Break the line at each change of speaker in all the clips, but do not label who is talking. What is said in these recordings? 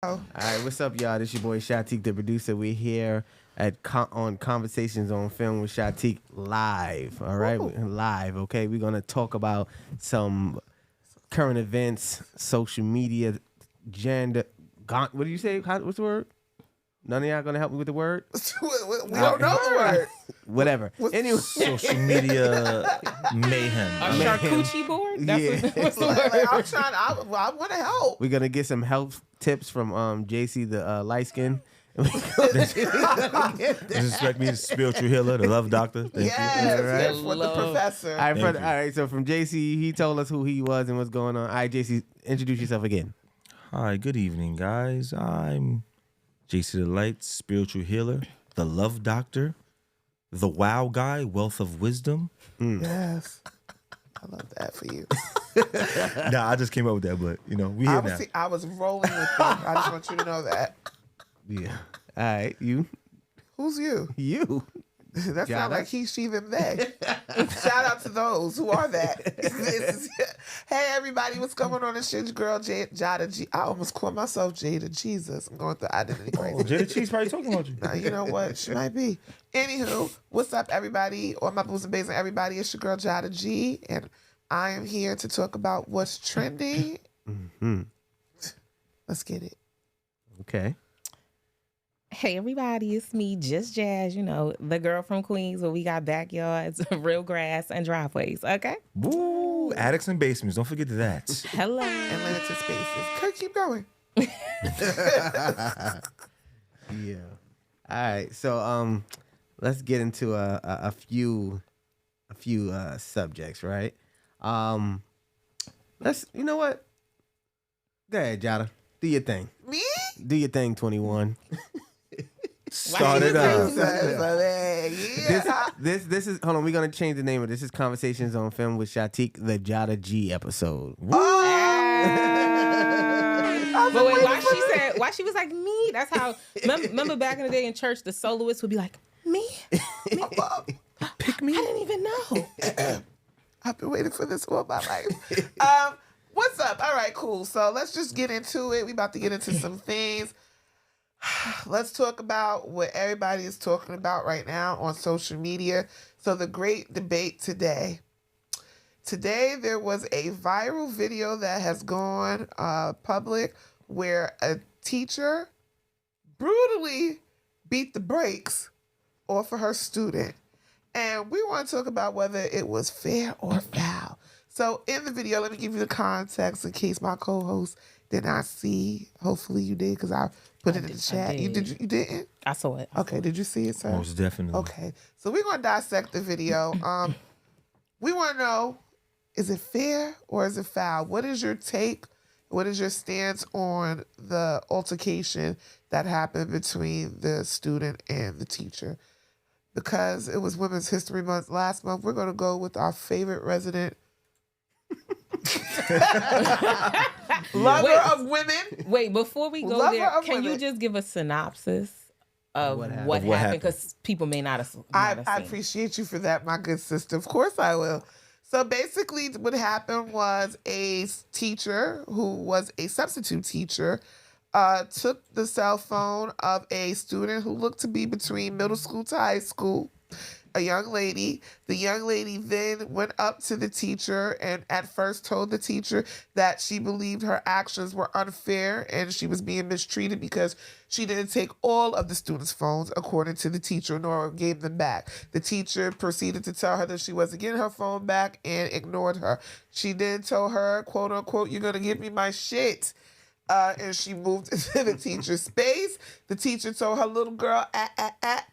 Oh.
All right, what's up, y'all? This your boy Shatek, the producer. We're here on Conversations on Film with Shatek live. All right, live. Okay, we're gonna talk about some current events, social media, gender. What do you say? What's the word? None of y'all gonna help me with the word?
We don't know the word.
Whatever. Anyway,
Social media mayhem.
A charcuterie board? What's the word?
I'm trying. I want to help.
we're gonna get some health tips from JC, the light skin.
Disrespect me, the spiritual healer, the love doctor. Thank
Yes,
Right.
with the professor.
All
Thank you.
right, so from JC, he told us who he was and what's going on. All right, JC, introduce yourself again.
Hi, good evening, guys. I'm JC the Light, spiritual healer, the love doctor, the wow guy, wealth of wisdom.
Yes, I love that for you.
Nah, I just came up with that, but we here now.
I was rolling with you. I just want you to know that.
Yeah. All right, you.
Who's you?
You.
That
Jada.
sounds like he, she, them, they. Shout out to those. Who are that? Hey, everybody. What's going on? It's your girl, Jada G. I almost called myself Jada Jesus. I'm going through identity
Oh,
crisis.
Jada G's probably talking about you.
Now, you know what? She might be. Anywho, what's up, everybody? All my booze and babes and everybody. It's your girl, Jada G. And I am here to talk about what's trending.
Mm-hmm.
Let's get it.
Okay.
Hey, everybody, it's me, Just Jazz, the girl from Queens where we got backyards, real grass, and driveways, okay?
Woo, attics and basements. Don't forget that.
Hello.
And limited spaces. Okay, keep going.
Yeah. All right. So let's get into a few subjects, right? You know what? Go ahead, Jada. Do your thing.
Me?
Do your thing, 21.
Start it up.
This is hold on, we're gonna change the name of this. This is Conversations on Film with Shatek, the Jada G episode.
But wait, why she was like, me? That's how, remember back in the day in church, the soloist would be like, me?
Pick me.
I didn't even know.
I've been waiting for this all my life. What's up? All right, cool. So let's just get into it. We about to get into some things. Let's talk about what everybody is talking about right now on social media. So the great debate today. Today there was a viral video that has gone public where a teacher brutally beat the brakes off of her student. And we want to talk about whether it was fair or foul. So in the video, let me give you the context in case my co-host did not see. Hopefully you did, because I put it in the chat. You didn't?
I saw it.
Okay, did you see it, sir?
Most definitely.
Okay, so we're going to dissect the video. We want to know, is it fair or is it foul? What is your take? What is your stance on the altercation that happened between the student and the teacher? Because it was Women's History Month last month, we're going to go with our favorite resident lover of women.
Wait, before we go
Lover
there,
of
can you
women.
just give a synopsis of what
What
happened? Because people may not have
I
seen.
appreciate you for that, my good sister. Of course I will. So basically what happened was a teacher who was a substitute teacher took the cell phone of a student who looked to be between middle school to high school, a young lady. The young lady then went up to the teacher and at first told the teacher that she believed her actions were unfair and she was being mistreated because she didn't take all of the students' phones according to the teacher, nor gave them back. The teacher proceeded to tell her that she wasn't getting her phone back and ignored her. She then told her, quote unquote, "You're going to give me my shit." And she moved into the teacher's space. The teacher told her little girl,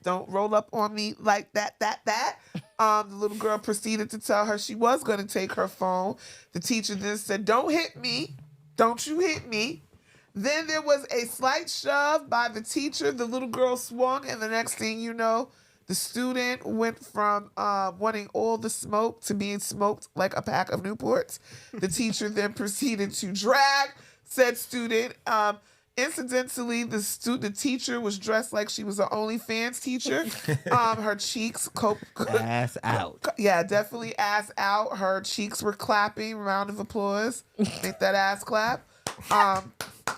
don't roll up on me like that. The little girl proceeded to tell her she was going to take her phone. The teacher then said, "Don't hit me. Don't you hit me." Then there was a slight shove by the teacher. The little girl swung, and the next thing you know, the student went from wanting all the smoke to being smoked like a pack of Newports. The teacher then proceeded to drag said student. Incidentally, the teacher was dressed like she was an OnlyFans teacher. Her cheeks
Ass out.
Yeah, definitely ass out. Her cheeks were clapping. Round of applause. Make that ass clap.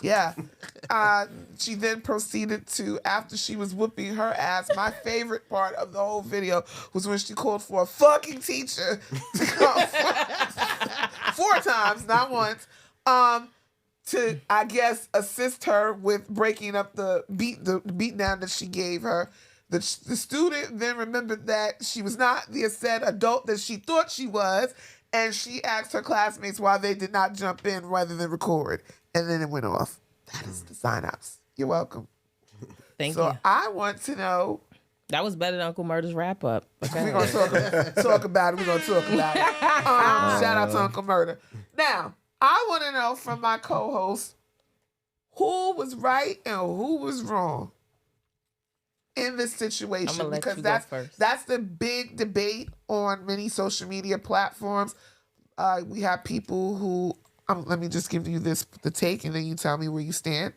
Yeah. She then proceeded to, after she was whooping her ass, my favorite part of the whole video was when she called for a fucking teacher to come 4 times, not once, to, I guess, assist her with breaking up the beat down that she gave her. The student then remembered that she was not the said adult that she thought she was, and she asked her classmates why they did not jump in rather than record. And then it went off. That is the sign-ups. You're welcome.
Thank
So
you.
I want to know.
That was better than Uncle Murder's wrap up. Okay.
We're going to talk about it. We're going to talk about it. Shout out to Uncle Murder. Now, I want to know from my co-host who was right and who was wrong in this situation.
I'm gonna let
because
you go first.
that's the big debate on many social media platforms. We have people who, let me just give you the take, and then you tell me where you stand.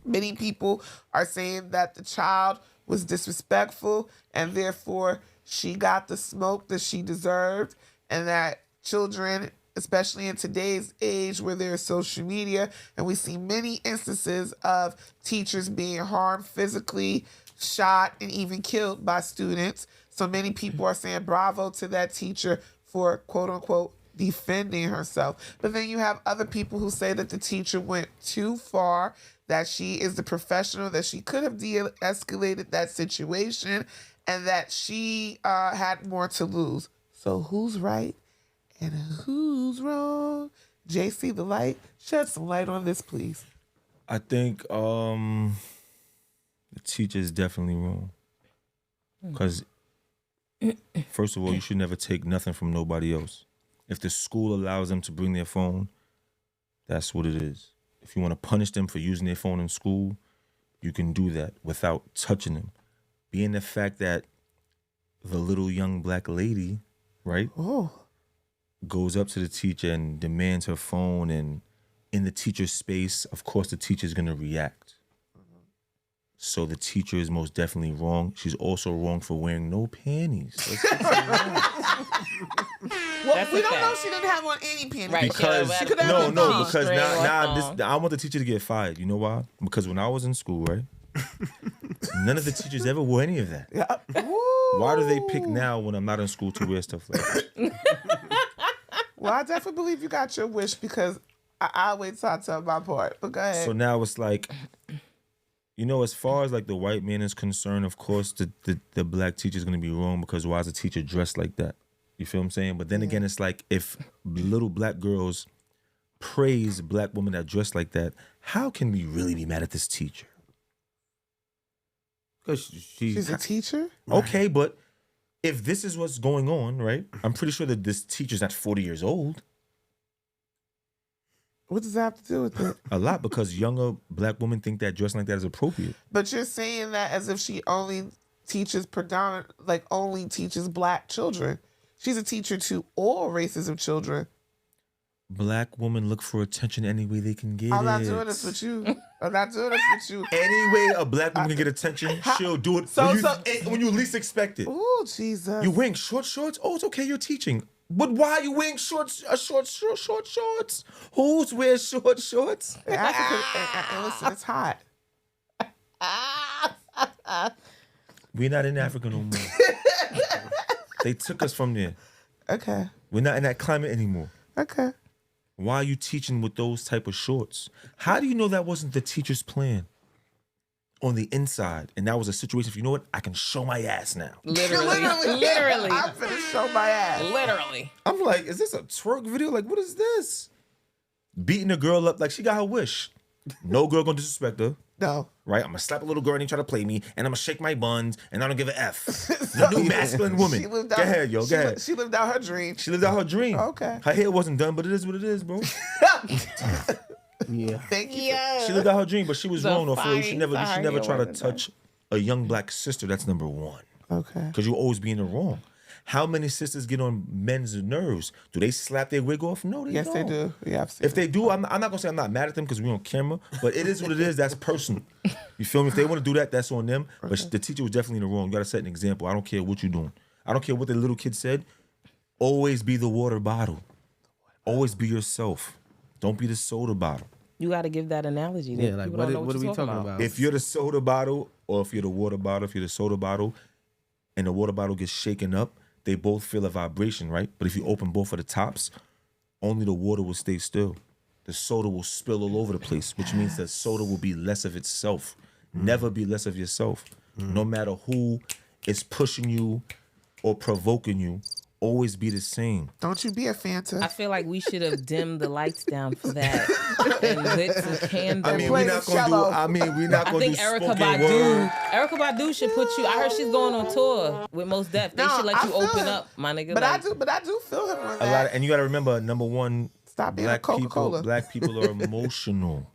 Many people are saying that the child was disrespectful and therefore she got the smoke that she deserved, and that children, especially in today's age where there's social media, and we see many instances of teachers being harmed physically, shot, and even killed by students. So many people are saying bravo to that teacher for, quote unquote, defending herself. But then you have other people who say that the teacher went too far, that she is the professional, that she could have de-escalated that situation, and that she had more to lose. So who's right and who's wrong? JC, the light, shed some light on this, please.
I think the teacher is definitely wrong. Because, first of all, you should never take nothing from nobody else. If the school allows them to bring their phone, that's what it is. If you want to punish them for using their phone in school, you can do that without touching them. Being the fact that the little young black lady, right, goes up to the teacher and demands her phone, and in the teacher's space, of course, the teacher's going to react. So the teacher is most definitely wrong. She's also wrong for wearing no panties.
Well, we don't know she didn't have on any panties.
Right.
Because
She could have
because I want the teacher to get fired. You know why? Because when I was in school, right, none of the teachers ever wore any of that.
Yeah.
Why do they pick now when I'm not in school to wear stuff like that?
Well, I definitely believe you got your wish, because I'll wait till I tell my part. But go ahead.
So now it's like, you know, as far as like the white man is concerned, of course, the black teacher is going to be wrong, because why is a teacher dressed like that? You feel what I'm saying? But then again, it's like, if little black girls praise black women that dress like that, how can we really be mad at this teacher?
Because
She's a teacher?
Okay, but if this is what's going on, right? I'm pretty sure that this teacher's not 40 years old.
What does that have to do with it?
A lot, because younger black women think that dressing like that is appropriate.
But you're saying that as if she only teaches only teaches black children. She's a teacher to all races of children.
Black women look for attention any way they can get
I'm not
it.
doing this with you. I'm not doing this with you.
Any way a black woman can get attention, she'll do it when you least expect it.
Oh, Jesus.
You wearing short shorts? Oh, it's okay, you're teaching. But why are you wearing short shorts? Who's wearing short shorts?
And listen, it's hot.
We're not in Africa no more. They took us from there.
Okay.
We're not in that climate anymore.
Okay.
Why are you teaching with those type of shorts? How do you know that wasn't the teacher's plan on the inside? And that was a situation, you know what? I can show my ass now.
Literally.
I'm finna show my ass.
Literally.
I'm like, is this a twerk video? Like, what is this? Beating a girl up like she got her wish. No girl gonna disrespect her.
No.
Right? I'm gonna slap a little girl and try to play me, and I'm gonna shake my buns, and I don't give a F. The new masculine woman. Go ahead, yo. Go ahead.
She lived out her dream.
She lived out her dream.
Okay.
Her hair wasn't done, but it is what it is, bro.
Yeah.
Thank you.
Yeah.
She lived out her dream, but she was
The
wrong. Though, for real. You should
fighting
never try to
wasn't
touch a young black sister. That's number one.
Okay.
Because you'll always be in the wrong. How many sisters get on men's nerves? Do they slap their wig off? No, they
Yes,
don't.
they do. Yeah, I've seen
If they do, I'm not gonna say I'm not mad at them because we're on camera, but it is what it is. That's personal. You feel me? If they want to do that, that's on them. But the teacher was definitely in the wrong. You gotta set an example. I don't care what you're doing. I don't care what the little kid said. Always be the water bottle. Always be yourself. Don't be the soda bottle.
You got to give that analogy.
Yeah, like
People don't know
what are we
you're
talking about?
If you're the soda bottle, or if you're the water bottle, if you're the soda bottle, and the water bottle gets shaken up, they both feel a vibration, right? But if you open both of the tops, only the water will stay still. The soda will spill all over the place, which means that soda will be less of itself. Never be less of yourself. No matter who is pushing you or provoking you, always be the same.
Don't you be a Fanta.
I feel like we should have dimmed the lights down for that and lit some candles.
I mean,
play
we're
the
not gonna
cello.
do. I mean, we're not
I
gonna do
think Erica
spoken word.
Badu should put you. I heard she's going on tour with Mos Def. They
No,
should let
I
you
feel
open
him.
up, my nigga.
But
like,
I do feel him on
A lot,
that.
and you got to remember, number one,
Stop being a
black people.
Coca-Cola.
Black people are emotional.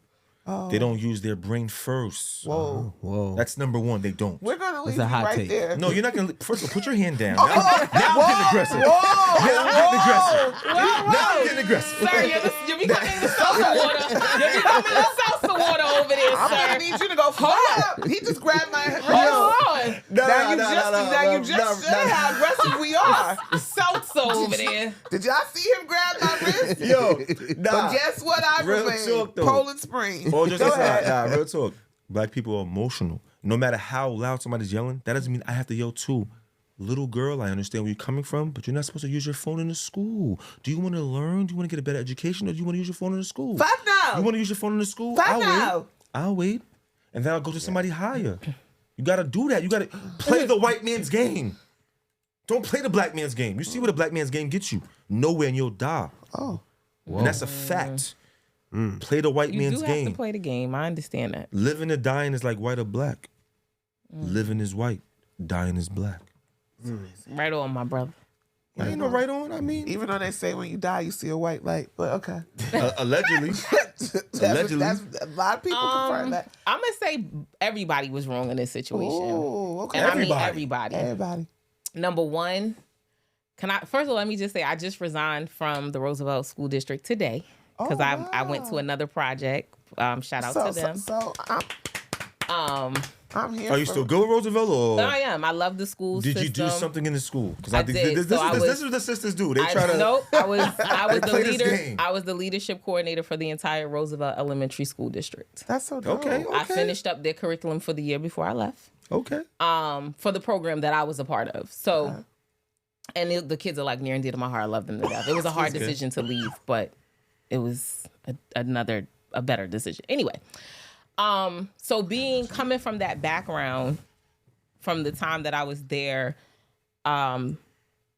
They don't use their brain first.
Whoa.
Whoa.
That's number one. They don't.
We're going to leave
a
you
hot
right
take.
there.
No, you're not gonna. First of all, put your hand down. Now I'm getting aggressive. Now I'm getting aggressive.
sir, you're becoming the salsa water. You're becoming the salsa water over there,
I'm
sir.
going to need you to go flat. He just grabbed my wrist.
Hold on.
Now you just said how aggressive we are.
Salsa over there.
Did y'all see him grab my wrist?
Yo,
But guess what? I
Real
remain
talk, though.
Poland Spring.
All just
Go
aside,
ahead.
real talk. Black people are emotional. No matter how loud somebody's yelling, that doesn't mean I have to yell too. Little girl, I understand where you're coming from, but you're not supposed to use your phone in the school. Do you want to learn? Do you want to get a better education, or do you want to use your phone in the school?
Fuck no.
You want to use your phone in the school?
Fuck
I'll
no.
wait. I'll wait, and then I'll go to somebody higher. You gotta do that. You gotta play the white man's game. Don't play the black man's game. You see where the black man's game gets you? Nowhere, and you'll die.
Oh.
And that's a fact. Play the white
You
man's
do have
game.
to play the game. I understand that.
Living and dying is like white or black. Living is white, dying is black.
Right on, my brother.
Ain't no right on. I mean,
Even though they say when you die, you see a white light. But okay.
allegedly. Allegedly.
That's, a lot of people confirm that.
I'm going to say everybody was wrong in this situation.
Oh, okay.
And I mean
Everybody.
everybody.
Everybody.
Number one, first of all, let me just say I just resigned from the Roosevelt School District today because
Oh,
I went to
wow.
another project. Shout out
So,
to them.
so I'm here.
Are you still good with Roosevelt, or
I am. I love the school
did
system.
you do something in the school? Because
I
I think
did.
this,
So I
is
was-
this is what the sisters do. They try to.
Nope. I was
They
the
play this
leader.
game.
I was the leadership coordinator for the entire Roosevelt Elementary School District.
That's so dope.
Okay.
I finished up their curriculum for the year before I left.
Okay.
For the program that I was a part of. So, and the kids are like near and dear to my heart. I love them to death. It was a hard decision to leave, but it was a better decision. Anyway, so coming from that background, from the time that I was there,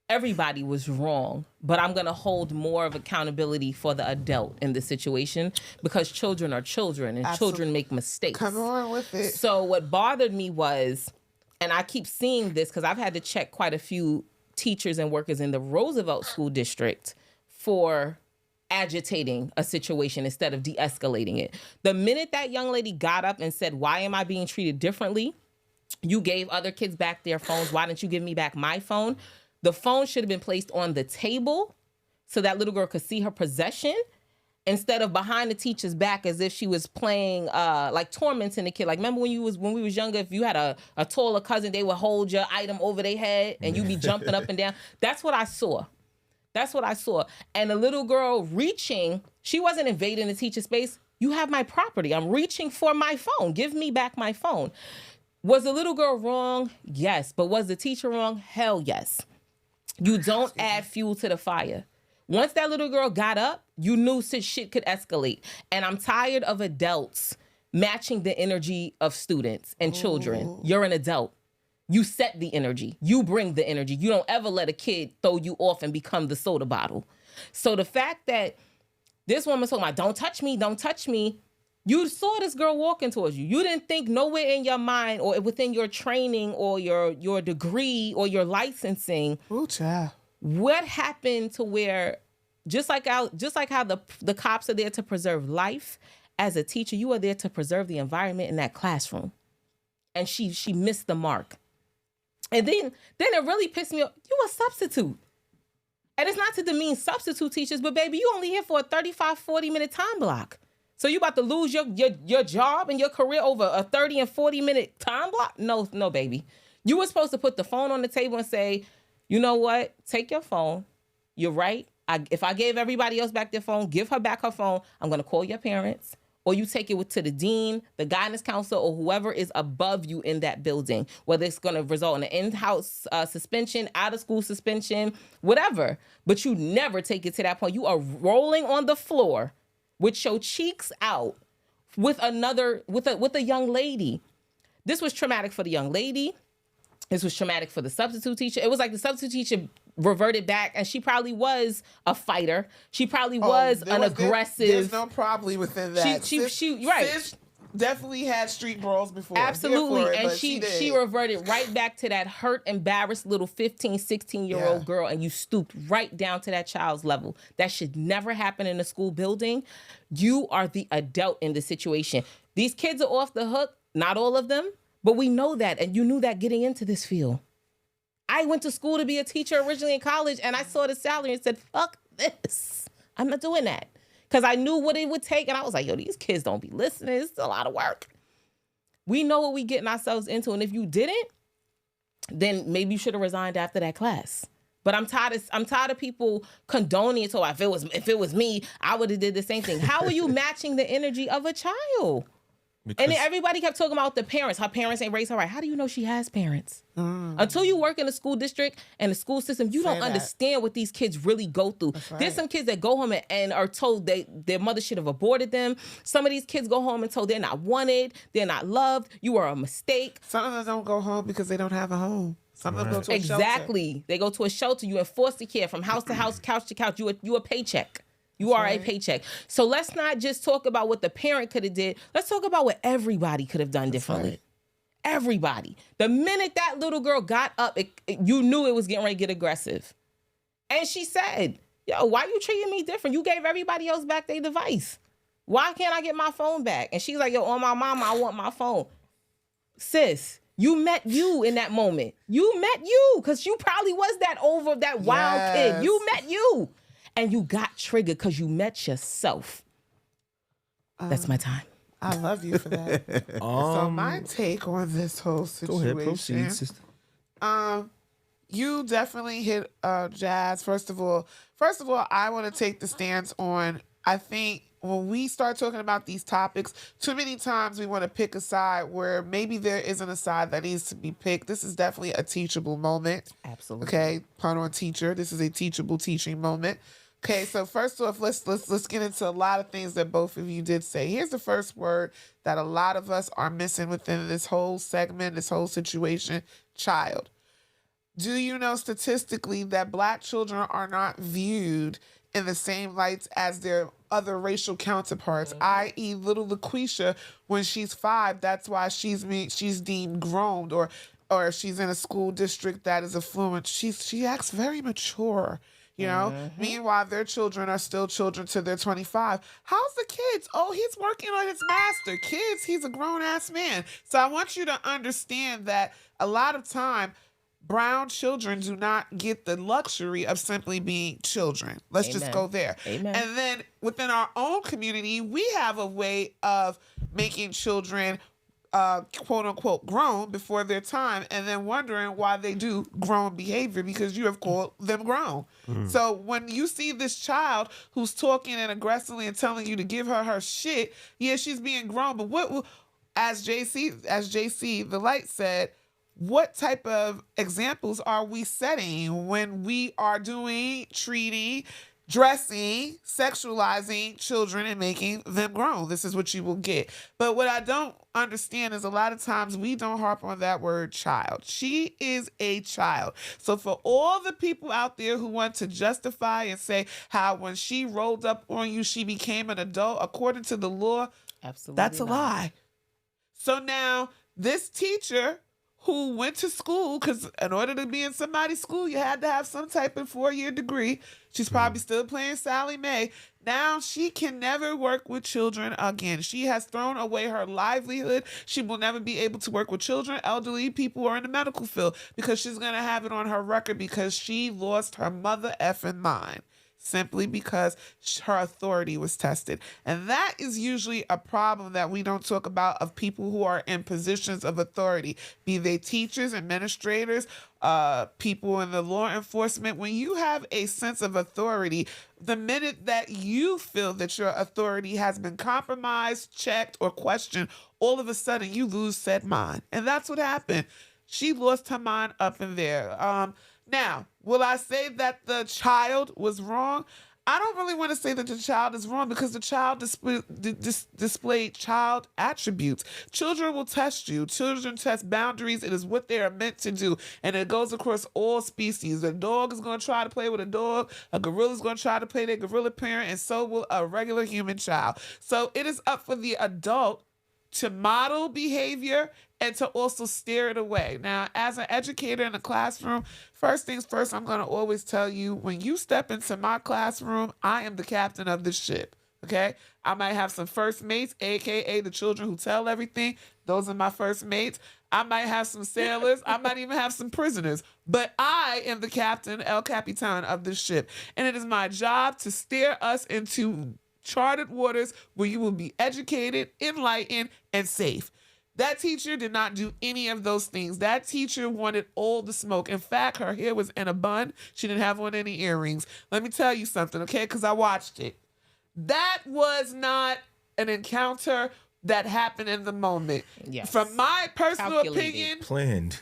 everybody was wrong, but I'm going to hold more of accountability for the adult in this situation because children are children and children make mistakes.
Come on with it.
So what bothered me was, and I keep seeing this because I've had to check quite a few teachers and workers in the Roosevelt School District for agitating a situation instead of de-escalating it. The minute that young lady got up and said, "Why am I being treated differently? You gave other kids back their phones. Why didn't you give me back my phone?" The phone should have been placed on the table so that little girl could see her possession instead of behind the teacher's back as if she was playing like tormenting the kid. Like remember when we was younger, if you had a taller cousin, they would hold your item over their head and you'd be jumping up and down. That's what I saw. And the little girl reaching, she wasn't invading the teacher's space. You have my property. I'm reaching for my phone. Give me back my phone. Was the little girl wrong? Yes. But was the teacher wrong? Hell yes. You don't add fuel to the fire. Once that little girl got up, you knew shit could escalate. And I'm tired of adults matching the energy of students and children. You're an adult. You set the energy. You bring the energy. You don't ever let a kid throw you off and become the soda bottle. So the fact that this woman's talking about, don't touch me, don't touch me. You saw this girl walking towards you. You didn't think nowhere in your mind or within your training or your degree or your licensing,
Ooh, child.
what happened to where, just like how the cops are there to preserve life, as a teacher, you are there to preserve the environment in that classroom. And she missed the mark. And then it really pissed me off. You a substitute. And it's not to demean substitute teachers, but baby, you only here for a 35, 40-minute time block. So you about to lose your job and your career over a 30 and 40-minute time block? No, baby. You were supposed to put the phone on the table and say, you know what? Take your phone. You're right. If I gave everybody else back their phone, give her back her phone. I'm going to call your parents or you take it to the dean, the guidance counselor, or whoever is above you in that building, whether it's going to result in an in-house suspension, out-of-school suspension, whatever. But you never take it to that point. You are rolling on the floor with your cheeks out with a young lady. This was traumatic for the young lady. This was traumatic for the substitute teacher. It was like the substitute teacher reverted back, and she probably was a fighter. She probably was aggressive.
There's no probably within that.
She right.
Sis definitely had street brawls before.
Absolutely. And she reverted right back to that hurt, embarrassed little 15, 16-year-old girl, and you stooped right down to that child's level. That should never happen in a school building. You are the adult in the situation. These kids are off the hook, not all of them, but we know that, and you knew that getting into this field. I went to school to be a teacher originally in college, and I saw the salary and said, fuck this. I'm not doing that. Because I knew what it would take, and I was like, yo, these kids don't be listening. It's a lot of work. We know what we getting ourselves into, and if you didn't, then maybe you should have resigned after that class. But I'm tired of people condoning it. So if it was me, I would have did the same thing. How are you matching the energy of a child? Because, and then everybody kept talking about the parents. Her parents ain't raised her right. How do you know she has parents? Until you work in the school district and the school system, you don't understand what these kids really go through. Right. There's some kids that go home and are told their mother should have aborted them. Some of these kids go home and told they're not wanted, they're not loved, you are a mistake.
Some of them don't go home because they don't have a home. Some of them go to a shelter.
Exactly. They go to a shelter. You in foster care from house to house, couch to couch. You a paycheck. You are a paycheck. So let's not just talk about what the parent could have did. Let's talk about what everybody could have done differently. Right. Everybody. The minute that little girl got up, you knew it was getting ready to get aggressive. And she said, yo, why you treating me different? You gave everybody else back their device. Why can't I get my phone back? And she's like, yo, on my mama, I want my phone. Sis, you met you in that moment. You met you, because you probably was that wild kid. You met you. And you got triggered because you met yourself. That's my time.
I love you for that. So my take on this whole situation.
Go ahead, proceed, sister.
You definitely hit Jazz. First of all, I want to take the stance on, I think when we start talking about these topics, too many times we want to pick a side where maybe there isn't a side that needs to be picked. This is definitely a teachable moment.
Absolutely.
Okay, pun on teacher. This is a teachable teaching moment. Okay, so first off, let's get into a lot of things that both of you did say. Here's the first word that a lot of us are missing within this whole segment, this whole situation: child. Do you know statistically that Black children are not viewed in the same lights as their other racial counterparts, i.e. little LaQuisha, when she's 5, that's why she's deemed grown, or she's in a school district that is affluent. She acts very mature. You know, meanwhile, their children are still children to their 25. How's the kids? Oh, he's working on his master. Kids, he's a grown-ass man. So I want you to understand that a lot of time, brown children do not get the luxury of simply being children. Let's just go there.
Amen.
And then within our own community, we have a way of making children quote unquote grown before their time, and then wondering why they do grown behavior because you have called them grown. So when you see this child who's talking and aggressively and telling you to give her shit, yeah, she's being grown, but what, as JC the light said, what type of examples are we setting when we are treating, dressing, sexualizing children and making them grown? This is what you will get. But what I don't understand is a lot of times we don't harp on that word child. She is a child. So for all the people out there who want to justify and say how when she rolled up on you, she became an adult, according to the law,
absolutely
that's a lie. So now this teacher who went to school, because in order to be in somebody's school, you had to have some type of 4-year degree. She's probably still playing Sally Mae. Now she can never work with children again. She has thrown away her livelihood. She will never be able to work with children, elderly people, or in the medical field because she's going to have it on her record because she lost her mother effing mind. simply because her authority was tested. And that is usually a problem that we don't talk about of people who are in positions of authority, be they teachers, administrators, people in the law enforcement. When you have a sense of authority, the minute that you feel that your authority has been compromised, checked, or questioned, all of a sudden you lose said mind. And that's what happened. She lost her mind up in there. Now, will I say that the child was wrong? I don't really want to say that the child is wrong because the child displayed child attributes. Children will test you. Children test boundaries. It is what they are meant to do. And it goes across all species. A dog is going to try to play with a dog. A gorilla is going to try to play their gorilla parent. And so will a regular human child. So it is up for the adult to model behavior and to also steer it away. Now, as an educator in the classroom, first things first, I'm going to always tell you, when you step into my classroom, I am the captain of the ship, okay? I might have some first mates, a.k.a. the children who tell everything. Those are my first mates. I might have some sailors. I might even have some prisoners. But I am the captain, El Capitan of the ship. And it is my job to steer us into charted waters where you will be educated, enlightened, and safe. That teacher did not do any of those things. That teacher wanted all the smoke. In fact, her hair was in a bun. She didn't have on any earrings. Let me tell you something, okay? Because I watched it. That was not an encounter that happened in the moment.
Yes.
From my personal opinion,
Planned.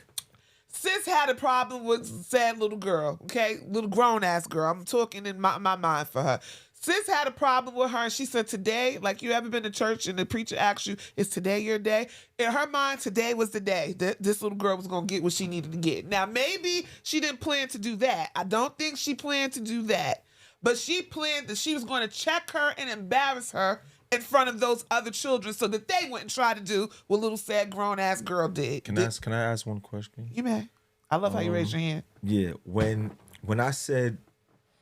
sis had a problem with sad little girl, okay? Little grown-ass girl. I'm talking in my mind for her. Sis had a problem with her, and she said, today, like you ever been to church and the preacher asks you, is today your day? In her mind, today was the day that this little girl was going to get what she needed to get. Now, maybe she didn't plan to do that. I don't think she planned to do that. But she planned that she was going to check her and embarrass her in front of those other children so that they wouldn't try to do what little sad grown-ass girl did.
Can I ask one question?
You may. I love how you raise your hand.
Yeah, when I said,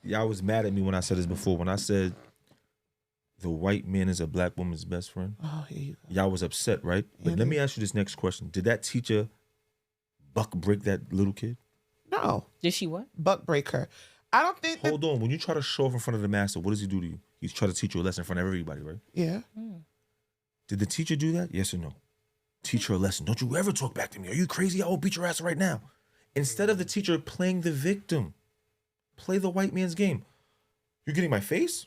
y'all was mad at me when I said this before. When I said the white man is a black woman's best friend,
Oh, here you go.
y'all was upset, right? But let me ask you this next question. Did that teacher buck break that little kid?
No.
Did she what?
Buck break her. I don't think that...
Hold on. When you try to show off in front of the master, what does he do to you? He's trying to teach you a lesson in front of everybody, right?
Yeah.
Did the teacher do that? Yes or no? Teach her a lesson. Don't you ever talk back to me. Are you crazy? I will beat your ass right now. Instead of the teacher playing the victim, play the white man's game. You're getting my face?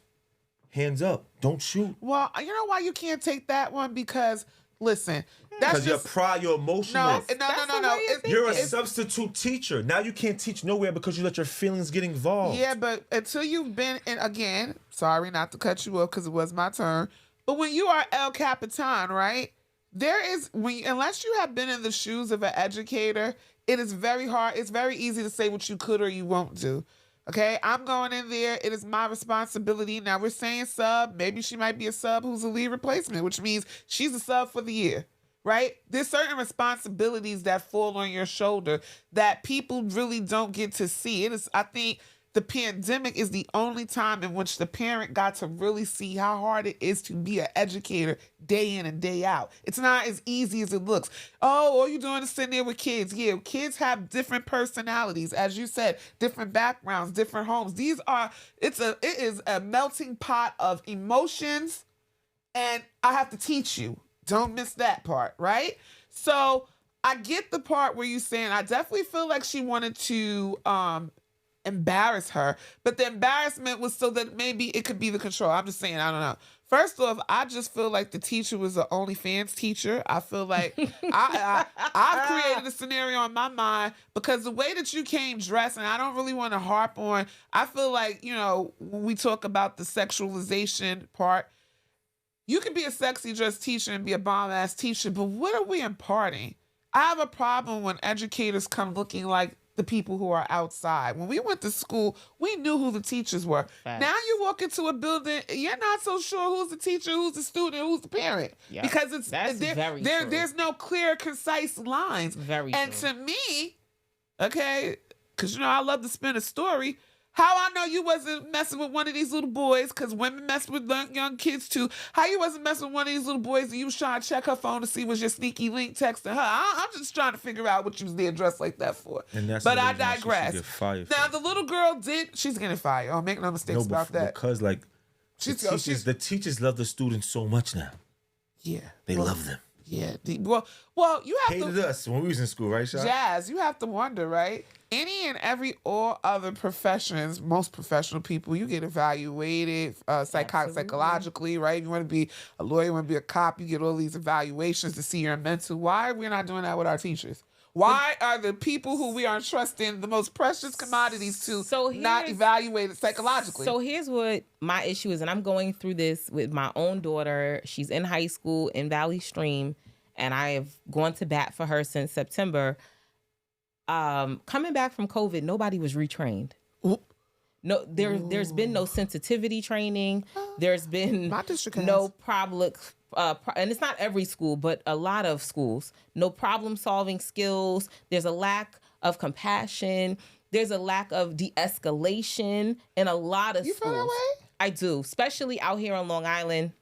Hands up. Don't shoot.
Well, you know why you can't take that one? Because, listen, that's
Because you're emotional.
No.
You're a substitute teacher. Now you can't teach nowhere because you let your feelings get involved.
Yeah, but until you've been in, again, sorry not to cut you off because it was my turn, but when you are El Capitan, right, unless you have been in the shoes of an educator, it is very hard. It's very easy to say what you could or you won't do. Okay, I'm going in there. It is my responsibility. Now we're saying sub. Maybe she might be a sub who's a lead replacement, which means she's a sub for the year, right? There's certain responsibilities that fall on your shoulder that people really don't get to see. I think the pandemic is the only time in which the parent got to really see how hard it is to be an educator day in and day out. It's not as easy as it looks. Oh, all you're doing is sitting there with kids. Yeah, kids have different personalities, as you said, different backgrounds, different homes. It is a melting pot of emotions, and I have to teach you. Don't miss that part, right? So I get the part where you're saying, I definitely feel like she wanted to embarrass her, but the embarrassment was so that maybe it could be the control. I'm just saying, I don't know. First off, I just feel like the teacher was an OnlyFans teacher. I feel like I've created a scenario in my mind because the way that you came dressed, and I don't really want to harp on, I feel like, when we talk about the sexualization part, you can be a sexy dressed teacher and be a bomb-ass teacher, but what are we imparting? I have a problem when educators come looking like the people who are outside. When we went to school, we knew who the teachers were.
Facts.
Now you walk into a building, you're not so sure who's the teacher, who's the student, who's the parent. Yep. Because there's no clear, concise lines.
Very
and
true.
to me, okay, because I love to spin a story, How I know you wasn't messing with one of these little boys, because women mess with young kids too. How you wasn't messing with one of these little boys and you was trying to check her phone to see was your sneaky link texting her. I'm just trying to figure out what you was there dressed like that for.
And that's
but
the
I
reason why she should
digress.
get fired
Now
for
the little girl she's getting fired. Oh, make no mistakes about that.
Because like the teachers love the students so much now.
Yeah.
They love them.
Yeah. Well, you have
Hated
to
us when we was in school, right, Shaq?
Jazz, you have to wonder, right? Any and every all other professions, most professional people, you get evaluated psychologically, right? You want to be a lawyer, you want to be a cop, you get all these evaluations to see your mental. Why are we not doing that with our teachers? Why are the people who we are entrusting the most precious commodities to not evaluated psychologically?
So here's what my issue is, and I'm going through this with my own daughter. She's in high school in Valley Stream, and I have gone to bat for her since September. Coming back from COVID, nobody was retrained. No, there's been no sensitivity training. There's been no problem. And it's not every school, but a lot of schools. No problem-solving skills. There's a lack of compassion. There's a lack of de-escalation in a lot of schools. You feel that way? I do, especially out here on Long Island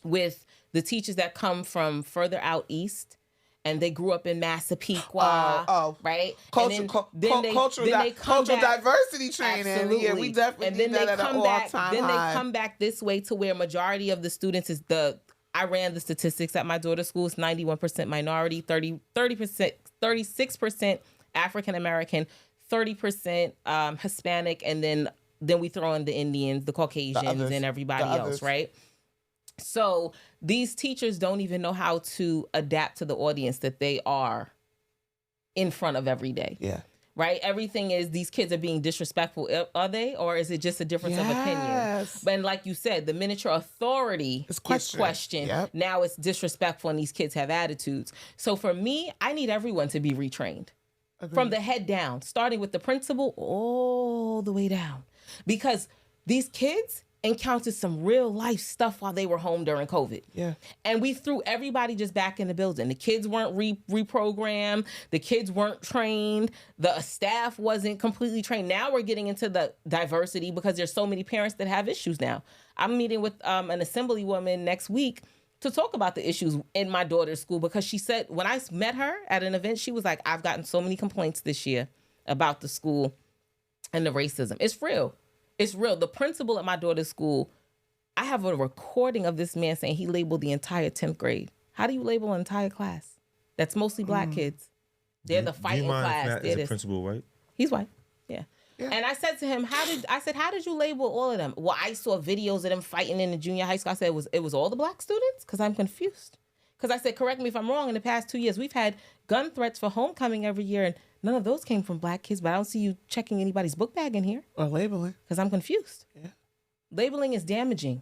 with the teachers that come from further out east. And they grew up in Massapequa, right?
Cultural diversity training.
Absolutely.
Yeah, we definitely need that at an all-time high.
Then they come back this way to where majority of the students I ran the statistics at my daughter's school. It's 91% minority, 36% African-American, 30% Hispanic, and then we throw in the Indians, the Caucasians, and everybody else, right? So these teachers don't even know how to adapt to the audience that they are in front of every day.
Yeah.
Right? Everything is these kids are being disrespectful. Are they? Or is it just a difference of opinion? But like you said, the minute your authority is questioned, now it's disrespectful and these kids have attitudes. So for me, I need everyone to be retrained. Agreed. From the head down, starting with the principal all the way down. Because these kids encountered some real life stuff while they were home during COVID.
Yeah.
And we threw everybody just back in the building. The kids weren't reprogrammed. The kids weren't trained. The staff wasn't completely trained. Now we're getting into the diversity because there's so many parents that have issues now. I'm meeting with an assemblywoman next week to talk about the issues in my daughter's school because she said, when I met her at an event, she was like, I've gotten so many complaints this year about the school and the racism. It's real. It's real. The principal at my daughter's school, I have a recording of this man saying he labeled the entire 10th grade. How do you label an entire class? That's mostly black kids. They're the fighting class.
Is the principal white?
He's white. Yeah. And I said to him, how did you label all of them? Well, I saw videos of them fighting in the junior high school. I said it was all the black students? Because I'm confused. Because I said, correct me if I'm wrong, in the past 2 years, we've had gun threats for homecoming every year, and none of those came from black kids, but I don't see you checking anybody's book bag in here.
Or labeling.
Because I'm confused.
Yeah.
Labeling is damaging.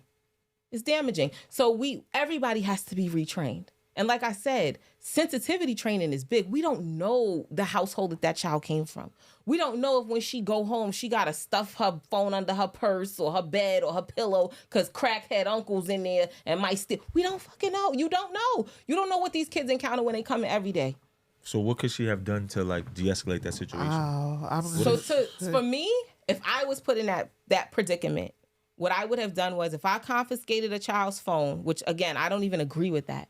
It's damaging. So everybody has to be retrained. And like I said, sensitivity training is big. We don't know the household that child came from. We don't know if when she go home, she got to stuff her phone under her purse or her bed or her pillow because crackhead uncle's in there and might steal. We don't fucking know. You don't know. You don't know what these kids encounter when they come in every day.
So what could she have done to like de-escalate that situation?
For me, if I was put in that predicament, what I would have done was if I confiscated a child's phone, which again, I don't even agree with that.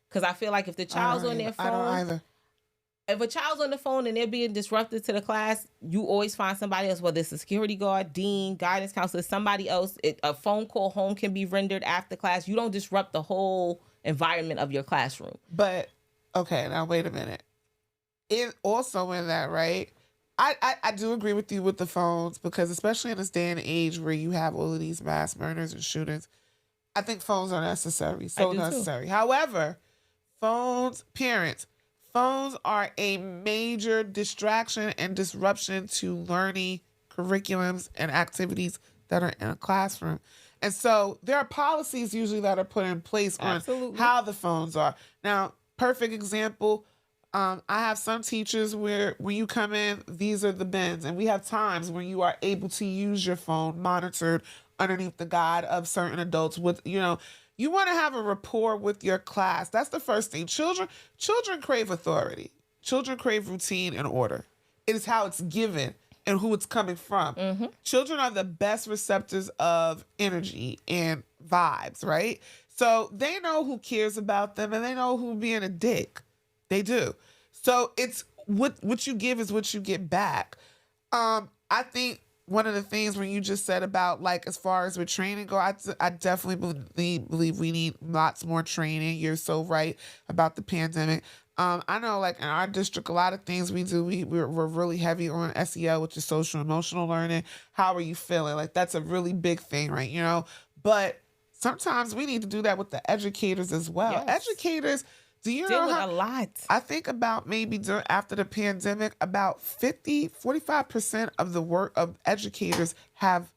Because I feel like if the child's on their phone,
I don't either.
If a child's on the phone and they're being disruptive to the class, you always find somebody else, whether it's a security guard, dean, guidance counselor, somebody else. A phone call home can be rendered after class. You don't disrupt the whole environment of your classroom.
But, okay, now wait a minute. Also in that, right? I do agree with you with the phones because especially in this day and age where you have all of these mass murders and shootings, I think phones are necessary. So necessary. Too. However, phones are a major distraction and disruption to learning curriculums and activities that are in a classroom. And so there are policies usually that are put in place on how the phones are. Now, perfect example, I have some teachers where when you come in, these are the bins. And we have times when you are able to use your phone monitored underneath the guide of certain adults with, you want to have a rapport with your class. That's the first thing. Children crave authority. Children crave routine and order. It is how it's given. and who it's coming from. Children are the best receptors of energy and vibes, right? So they know who cares about them and they know who being a dick. They do. So it's what you give is what you get back. I think one of the things when you just said about like as far as with training go, I definitely believe we need lots more training. You're so right about the pandemic. I know like in our district, a lot of things we do, we're really heavy on SEL, which is social emotional learning. How are you feeling? Like that's a really big thing, right? You know, but sometimes we need to do that with the educators as well.
Yes.
Educators, do you
Deal
know
with
how,
a lot.
I think about maybe after the pandemic, about 45% of the work of educators have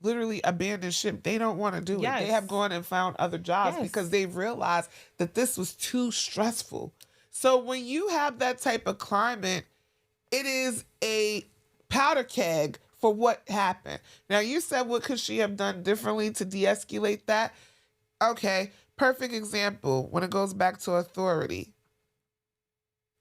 literally abandoned ship. They don't want to do it.
Yes.
They have gone and found other jobs
Yes.
because they've realized that this was too stressful. So when you have that type of climate, it is a powder keg for what happened. Now, you said what could she have done differently to de-escalate that? Okay, perfect example when it goes back to authority.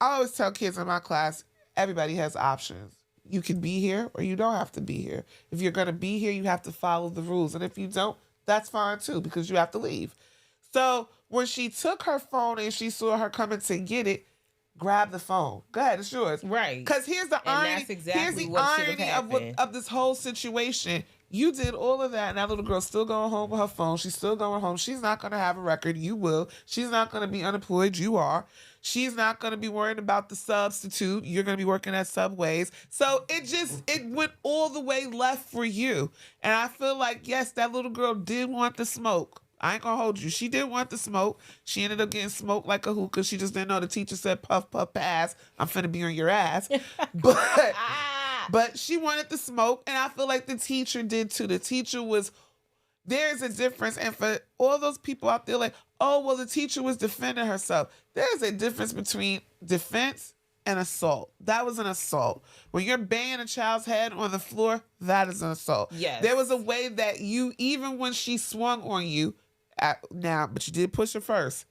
I always tell kids in my class, everybody has options. You can be here or you don't have to be here. If you're going to be here, you have to follow the rules. And if you don't, that's fine too, because you have to leave. So when she took her phone and she saw her coming to get it, grab the phone. Go ahead, it's yours.
Right.
Because here's the
And
irony.
that's exactly
here's the
what should have
irony
happened.
of this whole situation. You did all of that, and that little girl's still going home with her phone. She's still going home. She's not going to have a record. You will. She's not going to be unemployed. You are. She's not going to be worried about the substitute. You're going to be working at Subways. So it went all the way left for you. And I feel like, yes, that little girl did want the smoke. I ain't gonna hold you. She did want the smoke. She ended up getting smoked like a hookah. She just didn't know the teacher said, puff, puff, pass. I'm finna be on your ass. But she wanted the smoke, and I feel like the teacher did too. The teacher was, there's a difference. And for all those people out there like, oh, well, the teacher was defending herself. There's a difference between defense and assault. That was an assault. When you're banging a child's head on the floor, that is an assault.
Yes.
There was a way that you, even when she swung on you, but you did push her first.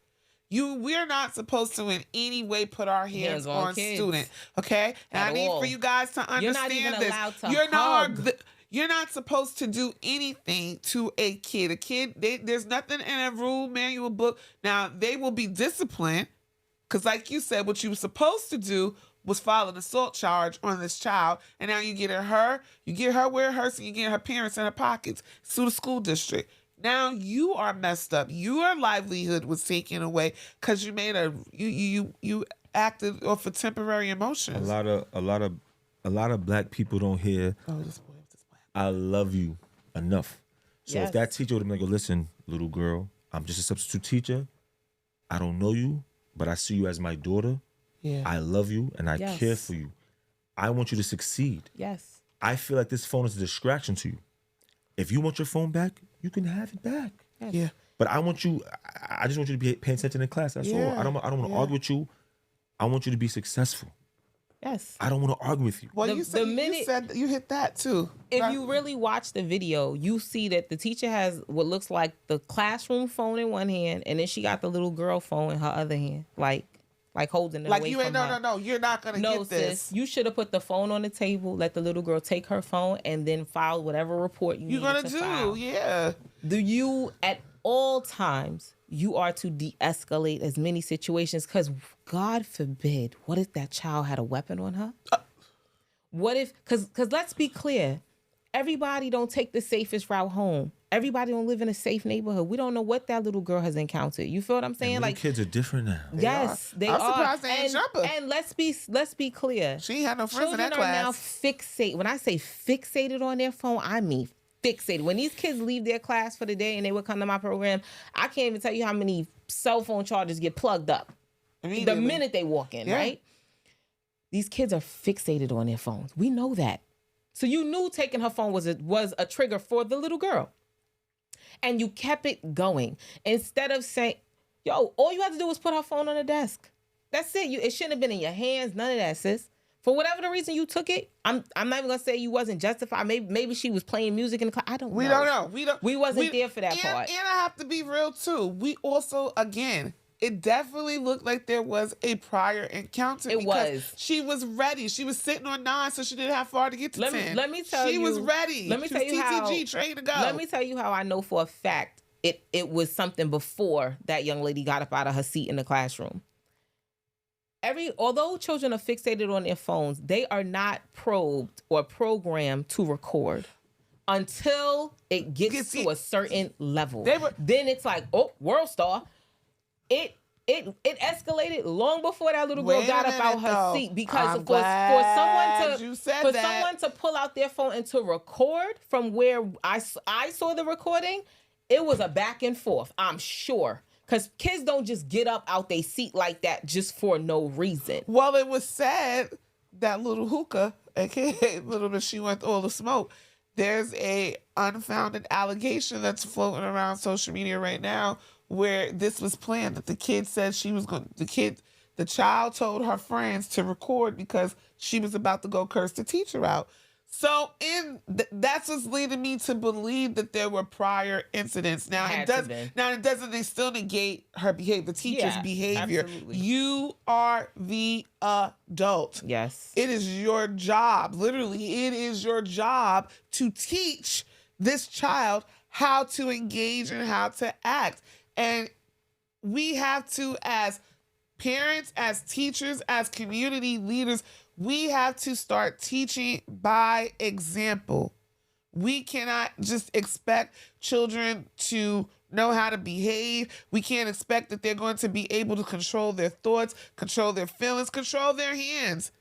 We're not supposed to in any way put our hands on
kids.
student, okay? And
At
I need
all.
for you guys to understand
You're not even
this.
allowed to hug.
You're not supposed to do anything to a kid. A kid, there's nothing in a rule manual book. Now, they will be disciplined because, like you said, what you were supposed to do was file an assault charge on this child, and now you get her where it hurts, and you get her parents in her pockets. Sue the school district. Now you are messed up. Your livelihood was taken away because you made you acted off of temporary emotions.
A lot of black people don't hear
Oh, this boy, this black.
I love you enough. So
Yes.
if that teacher would have been like, listen, little girl, I'm just a substitute teacher. I don't know you, but I see you as my daughter.
Yeah.
I love you and I
Yes.
care for you. I want you to succeed.
Yes.
I feel like this phone is a distraction to you. If you want your phone back, you can have it back.
Yeah.
But I want you. I just want you to be paying attention in class. That's all.
Yeah.
I don't want to
Yeah.
argue with you. I want you to be successful.
Yes.
I don't want to argue with you.
Well,
The-
you said
the minute-
you said you hit that too.
If
Right?
you really watch the video, you see that the teacher has what looks like the classroom phone in one hand, and then she got the little girl phone in her other hand, like holding it
like
away
you
from
ain't
her.
no, you're not gonna
No,
get this.
sis, you should have put the phone on the table, let the little girl take her phone, and then file whatever report you
You're
needed
gonna
to
do,
file.
yeah.
At all times, you are to de-escalate as many situations, because God forbid, what if that child had a weapon on her? What if, because let's be clear, everybody don't take the safest route home. Everybody don't live in a safe neighborhood. We don't know what that little girl has encountered. You feel what I'm saying?
And
Like,
kids are different now.
yes, they
I'm
are.
surprised they ain't jumping.
And let's be clear.
She ain't had no friends in
Children
that
are now
class.
fixated. When I say fixated on their phone, I mean fixated. When these kids leave their class for the day and they would come to my program, I can't even tell you how many cell phone chargers get plugged up the
Immediately.
minute they walk in,
Yeah.
right? These kids are fixated on their phones. We know that. So you knew taking her phone was a trigger for the little girl. And you kept it going. Instead of saying, yo, all you had to do was put her phone on the desk. That's it. It shouldn't have been in your hands. None of that, sis. For whatever the reason you took it, I'm not even gonna say you wasn't justified. Maybe she was playing music in the class. I don't know.
We don't know.
We wasn't there for that
and,
part.
And I have to be real too. We also, again, it definitely looked like there was a prior encounter.
It
because
was.
She was ready. She was sitting on 9, so she didn't have far to get to 10.
Let me tell
she
you.
was ready.
Let me
she
tell
was
you how.
TTG, trained to go.
Let me tell you how I know for a fact it was something before that young lady got up out of her seat in the classroom. Although children are fixated on their phones, they are not probed or programmed to record until it gets to a certain level. Then it's like, oh, world star. It escalated long before that little girl got up out her seat, because for someone to pull out their phone and to record from where I saw the recording, it was a back and forth, I'm sure. Because kids don't just get up out their seat like that just for no reason.
Well, it was said that little hookah, aka little Miss She Went Through All the Smoke, there's a unfounded allegation that's floating around social media right now where this was planned, that the kid said she was going. The child told her friends to record because she was about to go curse the teacher out. So that's what's leading me to believe that there were prior incidents. Now it doesn't. They still negate her behavior, the teacher's behavior.
Absolutely.
You are the adult.
Yes.
It is your job. Literally, it is your job to teach this child how to engage and how to act. And we have to, as parents, as teachers, as community leaders, we have to start teaching by example. We cannot just expect children to know how to behave. We can't expect that they're going to be able to control their thoughts, control their feelings, control their hands.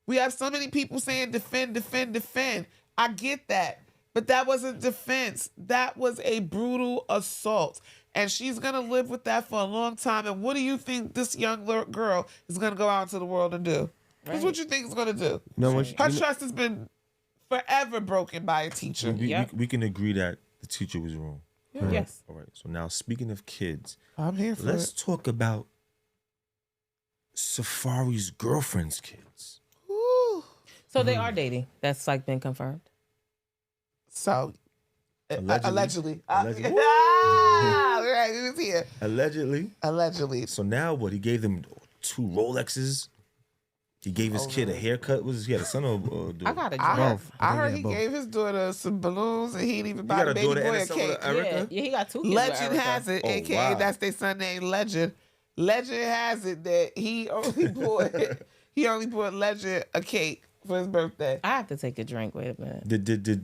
We have so many people saying defend, defend, defend. I get that. But that wasn't defense. That was a brutal assault. And she's going to live with that for a long time. And what do you think this young girl is going to go out into the world and do? That's what you think it's going to do. Her trust has been forever broken by a teacher.
We can agree that the teacher was wrong.
Yeah. Right. Yes.
All right. So now, speaking of kids,
I'm here for
let's talk about Safari's girlfriend's kids.
Ooh.
So they are dating. That's like been confirmed.
So, allegedly.
Allegedly.
Right, he was here.
Allegedly. So now what? He gave them 2 Rolexes. He gave his kid a haircut. He had a son or daughter?
I got a both.
I heard he gave his daughter some balloons and he didn't even buy the baby boy a cake.
Yeah, he got 2 kids.
Legend has it, aka that's their son named Legend. Legend has it that he only bought Legend a cake for his birthday.
I have to take a drink. Wait a minute.
Okay.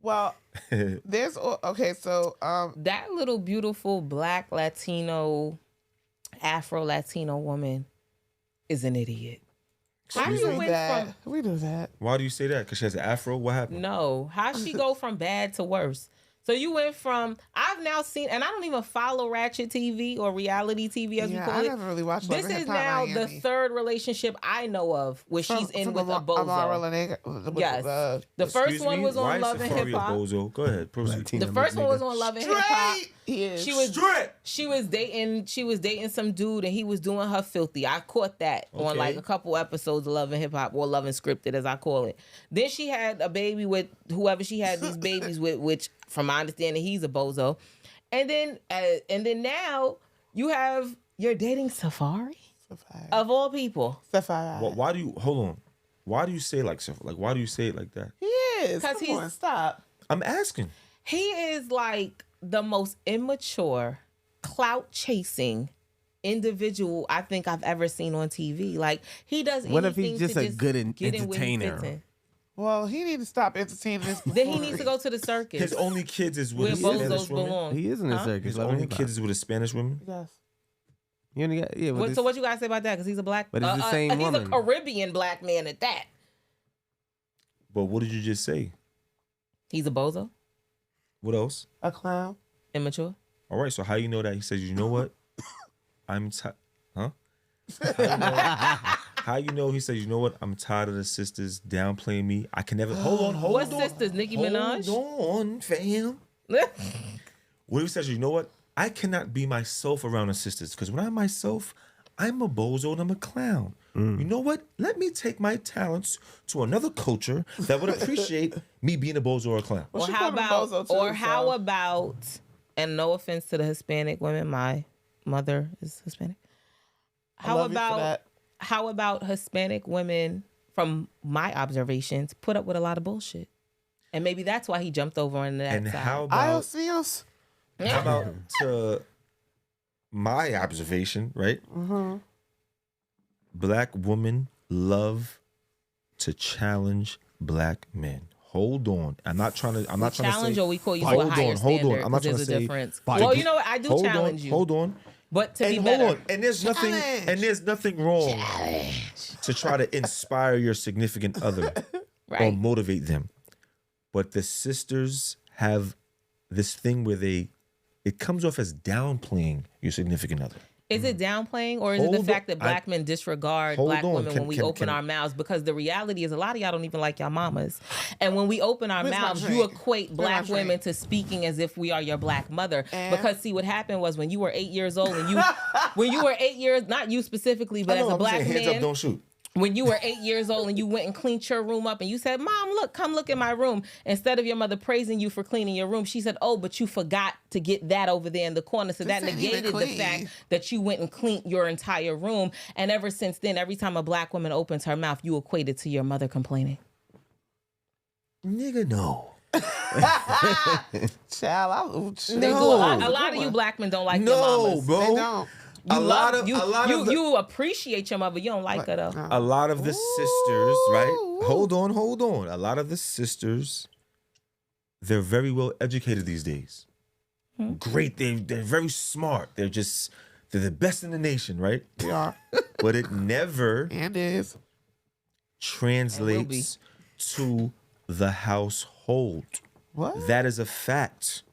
Well, there's so
that little beautiful black Latino, Afro Latino woman is an idiot. How you went from?
We do that.
Why do you say that? Because she has an afro? What happened?
No. How she go from bad to worse? So you went from, I've now seen, and I don't even follow Ratchet TV or reality TV as we call it.
I never really watched
This is now the 3rd relationship I know of where she's in with a bozo. Yes. The first one was on Love and Hip Hop.
Go ahead.
The first one was on Love and Hip Hop. She was dating some dude and he was doing her filthy. I caught that on like a couple episodes of Love and Hip Hop, or Love and Scripted as I call it. Then she had a baby with whoever she had these babies with, which from my understanding he's a bozo. And then now you're dating Safari? Of all people.
Safari.
Why do you hold on? Why do you say why do you say it like that?
He is. Come on, stop.
I'm asking.
He is like the most immature, clout chasing individual I think I've ever seen on TV. Like he does anything.
What if he's just a good
entertainer?
Well, he need to stop entertaining this.
Then he needs to go to the circus.
His only kids is with
where
a Spanish
bozos
woman.
belong.
He is in the circus.
His only kids is with a Spanish woman.
Yes.
You only got,
so what you guys say about that? Because he's a black,
but it's the same woman.
He's a Caribbean black man at that.
But what did you just say?
He's a bozo.
What else?
A clown.
Immature.
All right. So how you know that? He says, you know what? I'm tired. Huh? How you know? He says, you know what? I'm tired of the sisters downplaying me. I can never. Hold on.
What sisters? Nicki Minaj?
Hold on, fam. What he says, you know what? I cannot be myself around the sisters because when I'm myself, I'm a bozo and I'm a clown. You know what? Let me take my talents to another culture that would appreciate me being a bozo or a clown.
Or how about, and no offense to the Hispanic women, my mother is Hispanic.
I love you for that.
How about Hispanic women, from my observations, put up with a lot of bullshit? And maybe that's why he jumped over on that
And
side.
how
Ios.
about to my observation, right?
Mm-hmm.
Black women love to challenge black men. Hold on. I'm not trying to
challenge
say,
or we call you to a
hold
higher
on, hold
standard.
on. I'm not trying to
there's
say
a difference.
fight.
Well, you know what? I do challenge you.
Hold on.
But to be
And
better.
hold on. And there's nothing wrong to try to inspire your significant other or
Right.
motivate them. But the sisters have this thing where it comes off as downplaying your significant other.
Is it downplaying, or is it
Hold
the fact
on.
that black men disregard
Hold
black
on.
women when we open our mouths? Because the reality is a lot of y'all don't even like y'all mamas. And when we open our
Where's my
mouths, you
drink?
equate
Where's my
black
drink?
women to speaking as if we are your black mother.
And?
Because see, what happened was when you were 8 years old and when you were 8 years, not you specifically, but as a black
hands
man.
up, don't shoot.
When you were 8 years old and you went and cleaned your room up and you said, Mom, come look in my room. Instead of your mother praising you for cleaning your room, she said, oh, but you forgot to get that over there in the corner. So that
ain't even
negated the
clean.
fact that you went and cleaned your entire room. And ever since then, every time a black woman opens her mouth, you equate it to your mother complaining.
Nigga, no.
Child,
They do. A lot of you black men don't like your
No,
mamas.
bro.
They don't.
You appreciate your mother. You don't like her though.
A lot of the sisters, right? Hold on. A lot of the sisters, they're very well educated these days. Great. They're very smart. They're the best in the nation, right?
They are.
But it never
And is.
translates to the household.
What?
That is a fact.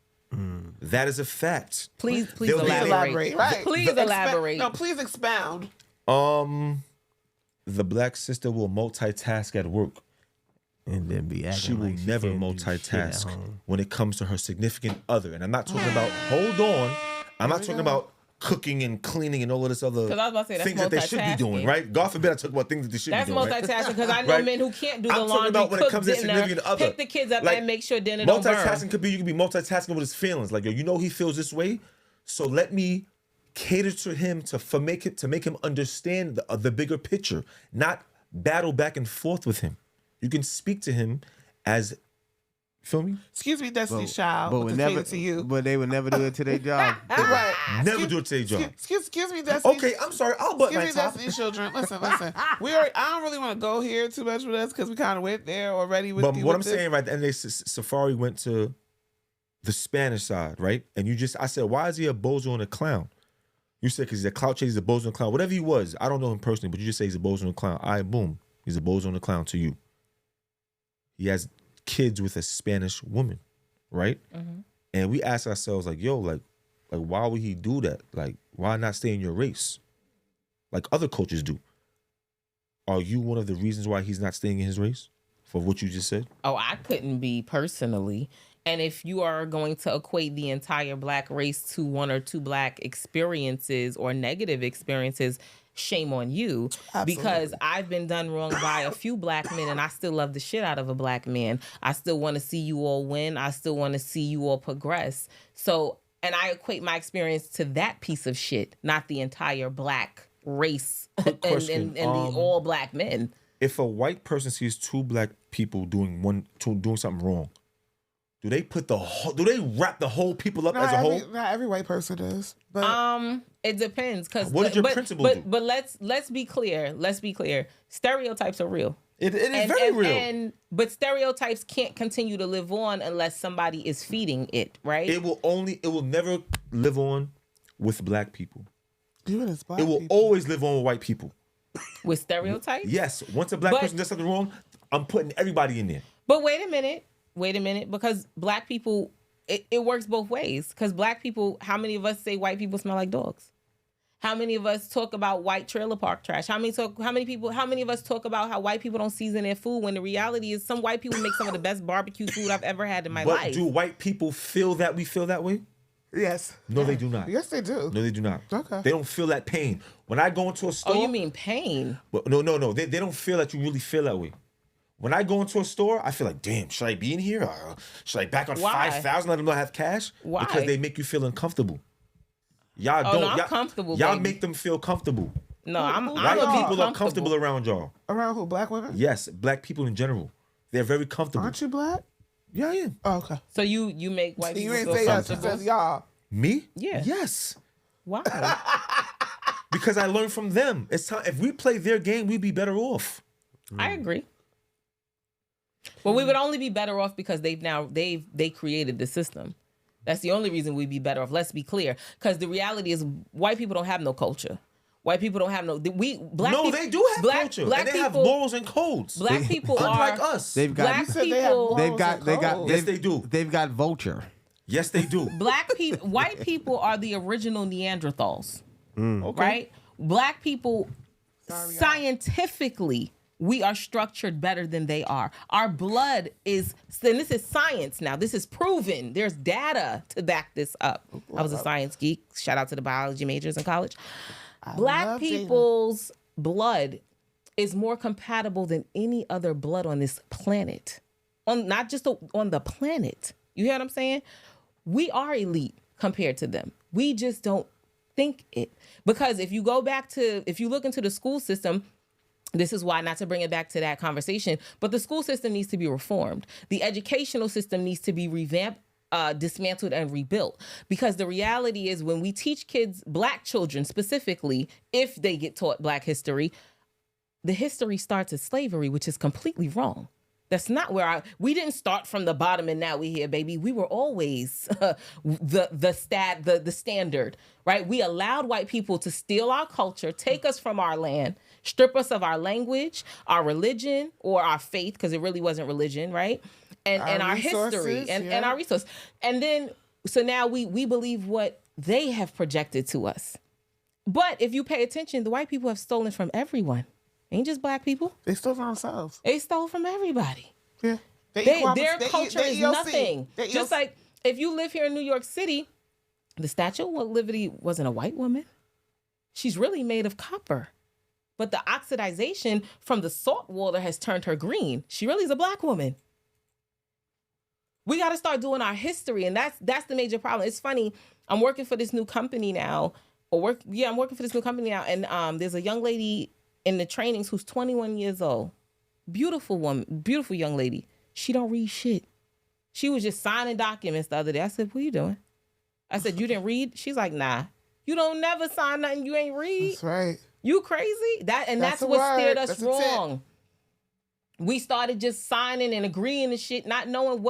That is a fact.
Please
They'll be
elaborate.
Right.
Please elaborate.
No, please expound.
The black sister will multitask at work.
And then be acting
She will
like
never
can't do shit at
multitask
home.
when it comes to her significant other. And I'm not talking about, hold on. I'm not talking about cooking and cleaning and all of this other
'Cause I was about to say, that's
things that they should be doing,
multitasking.
right? God forbid I talk about things that they should
That's
be doing. Right?
multitasking because I know
Right?
men who can't do the
I'm talking
laundry,
about when it
cook
comes to
dinner,
significant other.
pick the kids up
Like,
and make sure dinner don't burn.
Multitasking could be, you could be multitasking with his feelings. Like, yo, you know he feels this way, so let me cater to him to make him understand the bigger picture, not battle back and forth with him. You can speak to him as, feel me?
Excuse me, Destiny's Child.
But they would never do it to their job.
Right.
Never do it to their job.
Excuse me, Destiny.
Okay, I'm sorry. I'll butt
Excuse
my
me,
top.
Destiny's Children. Listen. I don't really want to go here too much with us because we kind of went there already with
But
you.
what I'm
with this.
saying, right, at the end of the day, Safari went to the Spanish side, right? And I said, why is he a bozo and a clown? You said because he's a clout chaser, he's a bozo and a clown. Whatever he was, I don't know him personally, but you just say he's a bozo and a clown. All right, boom. He's a bozo and a clown to you. He has kids with a Spanish woman, right?
Mm-hmm.
And we asked ourselves, like, yo, like why would he do that? Like, why not stay in your race? Like other coaches do. Are you one of the reasons why he's not staying in his race? For what you just said?
Oh, I couldn't be personally. And if you are going to equate the entire black race to one or two black experiences or negative experiences, shame on you.
Absolutely.
Because I've been done wrong by a few black men and I still love the shit out of a black man. I still want to see you all win. I still want to see you all progress. So, and I equate my experience to that piece of shit, not the entire black race and
question.
the all black men.
If a white person sees two black people doing something wrong, do they wrap the whole people up as a whole?
Not every white person does. But
It depends. Cause
What did your principal do?
But let's be clear. Let's be clear. Stereotypes are real.
It is very real.
But stereotypes can't continue to live on unless somebody is feeding it, right?
It will never live on with black people.
even as black
It will
people.
always live on with white people.
With stereotypes?
Yes. Once a black person does something wrong, I'm putting everybody in there.
But wait a minute, because black people, it works both ways. Because black people, how many of us say white people smell like dogs? How many of us talk about white trailer park trash? How many of us talk about how white people don't season their food when the reality is some white people make some of the best barbecue food I've ever had in my life.
But do white people feel that we feel that way?
Yes.
No, they do not.
Yes, they do.
No, they do not.
Okay.
They don't feel that pain. When I go into a store.
Oh, you mean pain?
But no. They don't feel that you really feel that way. When I go into a store, I feel like, damn, should I be in here? Or should I back on
Why?
5,000? Let them not have cash?
Why?
Because they make you feel uncomfortable. Y'all
Oh,
don't.
no, I'm
y'all,
comfortable,
Y'all
baby.
make them feel comfortable.
No, I'm
White
gonna be
people are comfortable around y'all.
Around who? Black women?
Yes, black people in general. They're very comfortable.
Aren't you black?
Yeah, I am.
Oh, okay.
So you make white
You
people
ain't
feel
say us, you
comfortable?
says y'all.
Me?
Yeah.
Yes.
Why?
Because I learned from them. It's time. If we play their game, we'd be better off.
I agree. But we would only be better off because they created the system. That's the only reason we'd be better off. Let's be clear, because the reality is white people don't have no culture. White people don't have no.
They do have culture, and they have morals and codes.
Black people
unlike
are
us.
They've got.
black people.
Yes, they do.
They've got vulture.
Yes, they do.
Black people, white people are the original Neanderthals,
Okay.
right? Black people, scientifically, we are structured better than they are. Our blood is, and this is science now. This is proven. There's data to back this up. I was a science geek. Shout out to the biology majors in college. Black people's blood is more compatible than any other blood on this planet. Not just on the planet. You hear what I'm saying? We are elite compared to them. We just don't think it. Because if you look into the school system, this is why, not to bring it back to that conversation, but the school system needs to be reformed. The educational system needs to be revamped, dismantled, and rebuilt. Because the reality is, when we teach kids, black children specifically, if they get taught black history, the history starts at slavery, which is completely wrong. That's not where we didn't start from the bottom and now we here, baby. We were always the standard, right? We allowed white people to steal our culture, take us from our land, strip us of our language, our religion, or our faith, because it really wasn't religion, right? And our history and our resources. And then, so now we believe what they have projected to us. But if you pay attention, the white people have stolen from everyone. Ain't just black people.
They stole from themselves.
They stole from everybody.
Yeah.
Their culture is nothing. Just like if you live here in New York City, the Statue of Liberty wasn't a white woman. She's really made of copper. But the oxidization from the salt water has turned her green. She really is a black woman. We got to start doing our history. And that's the major problem. It's funny. I'm working for this new company now. I'm working for this new company now. And there's a young lady in the trainings who's 21 years old. Beautiful woman, beautiful young lady. She don't read shit. She was just signing documents the other day. I said, what are you doing? I said, you didn't read? She's like, nah. You don't never sign nothing you ain't read.
That's right.
You crazy? That's what steered us wrong. We started just signing and agreeing and shit, not knowing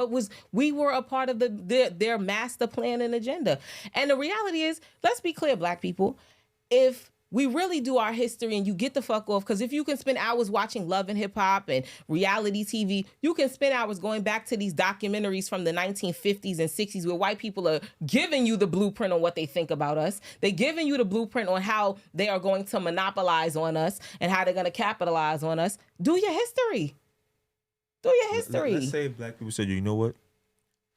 we were a part of their master plan and agenda. And the reality is, let's be clear, black people, if we really do our history and you get the fuck off, because if you can spend hours watching Love and Hip Hop and reality TV, you can spend hours going back to these documentaries from the 1950s and 60s where white people are giving you the blueprint on what they think about us. They're giving you the blueprint on how they are going to monopolize on us and how they're going to capitalize on us. Do your history. Do your history.
Let's say black people said, you know what?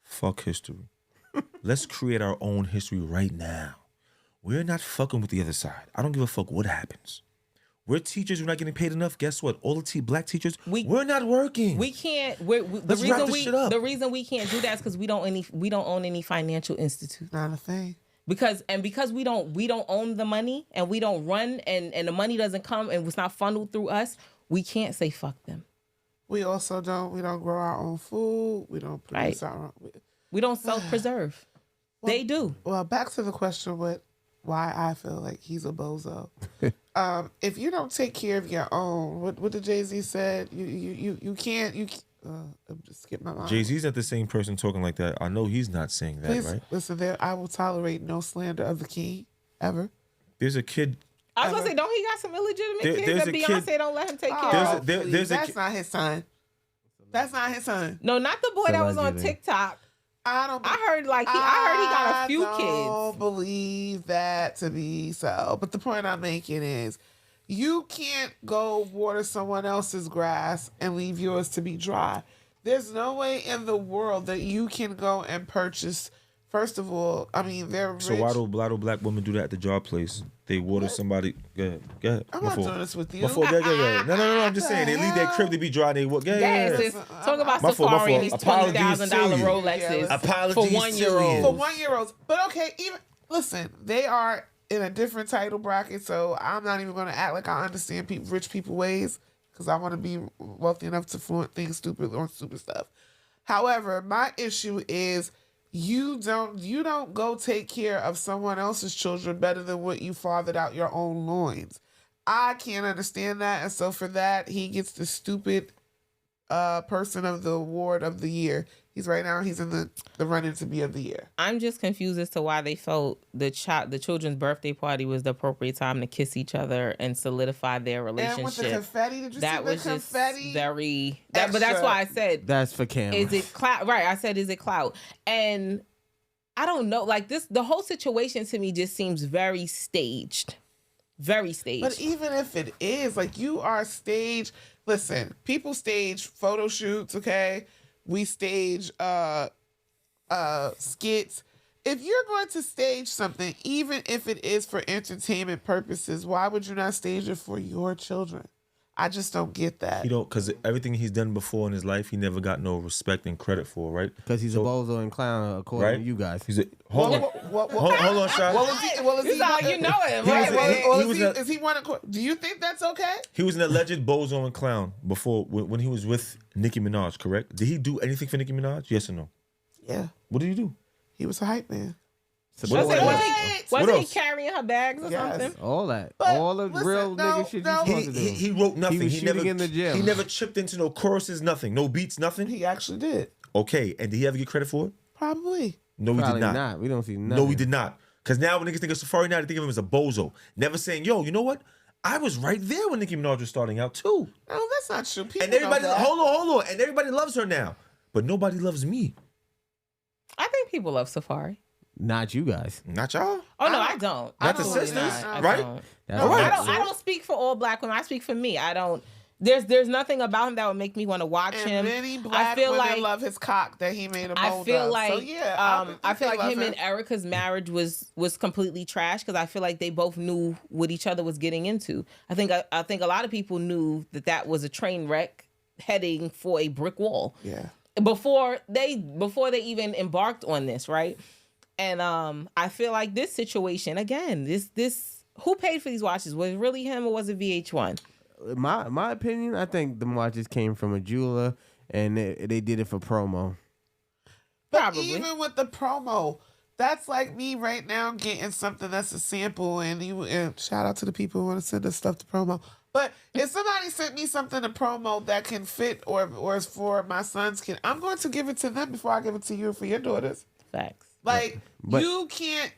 Fuck history. Let's create our own history right now. We're not fucking with the other side. I don't give a fuck what happens. We're teachers. We're not getting paid enough. Guess what? All the black teachers, we're not working.
We can't. The reason we can't do that is because we don't own any financial institute.
Not a thing.
Because we don't own the money and we don't run and the money doesn't come and it's not funneled through us. We can't say fuck them.
We also don't grow our own food. We don't produce our own.
We don't self-preserve. They do.
Well, back to the question with why I feel like he's a bozo. If you don't take care of your own, what did Jay-Z said? You can't. I'm just skipping my mind.
Jay-Z's not the same person talking like that. I know he's not saying that,
Please,
right?
Listen, I will tolerate no slander of the king ever.
There's a kid.
I was gonna say, don't he got some illegitimate kids that Beyonce don't let him take care of?
That's not his son. That's not his son.
No, not the boy that was on TikTok. I heard he got a few kids.
I don't believe that to be so. But the point I'm making is, you can't go water someone else's grass and leave yours to be dry. There's no way in the world that you can go and purchase. First of all, I mean, they're rich.
So why do black women do that at the job place? They water somebody. Go ahead.
I'm not doing this with you.
Go ahead. No. I'm just saying they leave their crib to be dry. They
talk about Safari and these $20,000 Rolexes
Apologies
for 1-year-olds.
For 1-year-olds, but okay, even listen, they are in a different title bracket, so I'm not even going to act like I understand rich people ways because I want to be wealthy enough to flaunt things stupid or stupid stuff. However, my issue is you don't go take care of someone else's children better than what you fathered out your own loins. I can't understand that, and so for that, he gets the stupid person of the award of the year. He's in the running to be of the year.
I'm just confused as to why they felt the children's birthday party was the appropriate time to kiss each other and solidify their relationship.
And with the confetti, did you see the confetti?
Just very. But that's why I said
that's for camera.
Is it clout? Right. I said, is it clout? And I don't know. Like this, the whole situation to me just seems very staged. Very staged.
But even if it is, like, you are staged. Listen, people stage photo shoots, okay? We stage skits. If you're going to stage something, even if it is for entertainment purposes, why would you not stage it for your children? I just don't get that.
Because everything he's done before in his life, he never got no respect and credit for, right?
Because he's a bozo and clown, according to you guys.
Hold on, Shaq.
Well, is he
like, you know him,
right? Is he one? Do you think that's okay?
He was an alleged bozo and clown before when he was with Nicki Minaj, correct? Did he do anything for Nicki Minaj? Yes or no?
Yeah.
What did he do?
He was a hype man.
Wasn't he carrying her bags or something?
All that.
But
all the real nigga shit you supposed to do.
He wrote nothing.
He was shooting in the gym.
He never chipped into no choruses, nothing. No beats, nothing.
He actually did.
Okay, and did he ever get credit for it?
Probably.
No, he did not.
We don't see nothing.
No, he did not. Because now when niggas think of Safari now, they think of him as a bozo. Never saying, yo, you know what? I was right there when Nicki Minaj was starting out too.
No, that's not true. People
and everybody,
know that.
hold on. And everybody loves her now. But nobody loves me.
I think people love Safari.
Not you guys.
Not y'all?
Oh, no, I don't.
Not the sisters, right?
No, I don't speak for all black women. I speak for me. I don't. There's nothing about him that would make me want to watch him.
Many black women love his cock that he made a mold
I feel
of.
like,
so, yeah,
I feel like him and Erica's marriage was completely trash because I feel like they both knew what each other was getting into. I think a lot of people knew that was a train wreck heading for a brick wall.
Yeah.
Before they even embarked on this, right? And I feel like this situation again. This who paid for these watches? Was it really him or was it VH1?
My opinion, I think the watches came from a jeweler and they did it for promo.
But
Probably.
even with the promo, that's like me right now getting something that's a sample, and shout out to the people who want to send us stuff to promo. But if somebody sent me something to promo that can fit or is for my son's kid, I'm going to give it to them before I give it to you for your daughters.
Facts.
Like, you can't.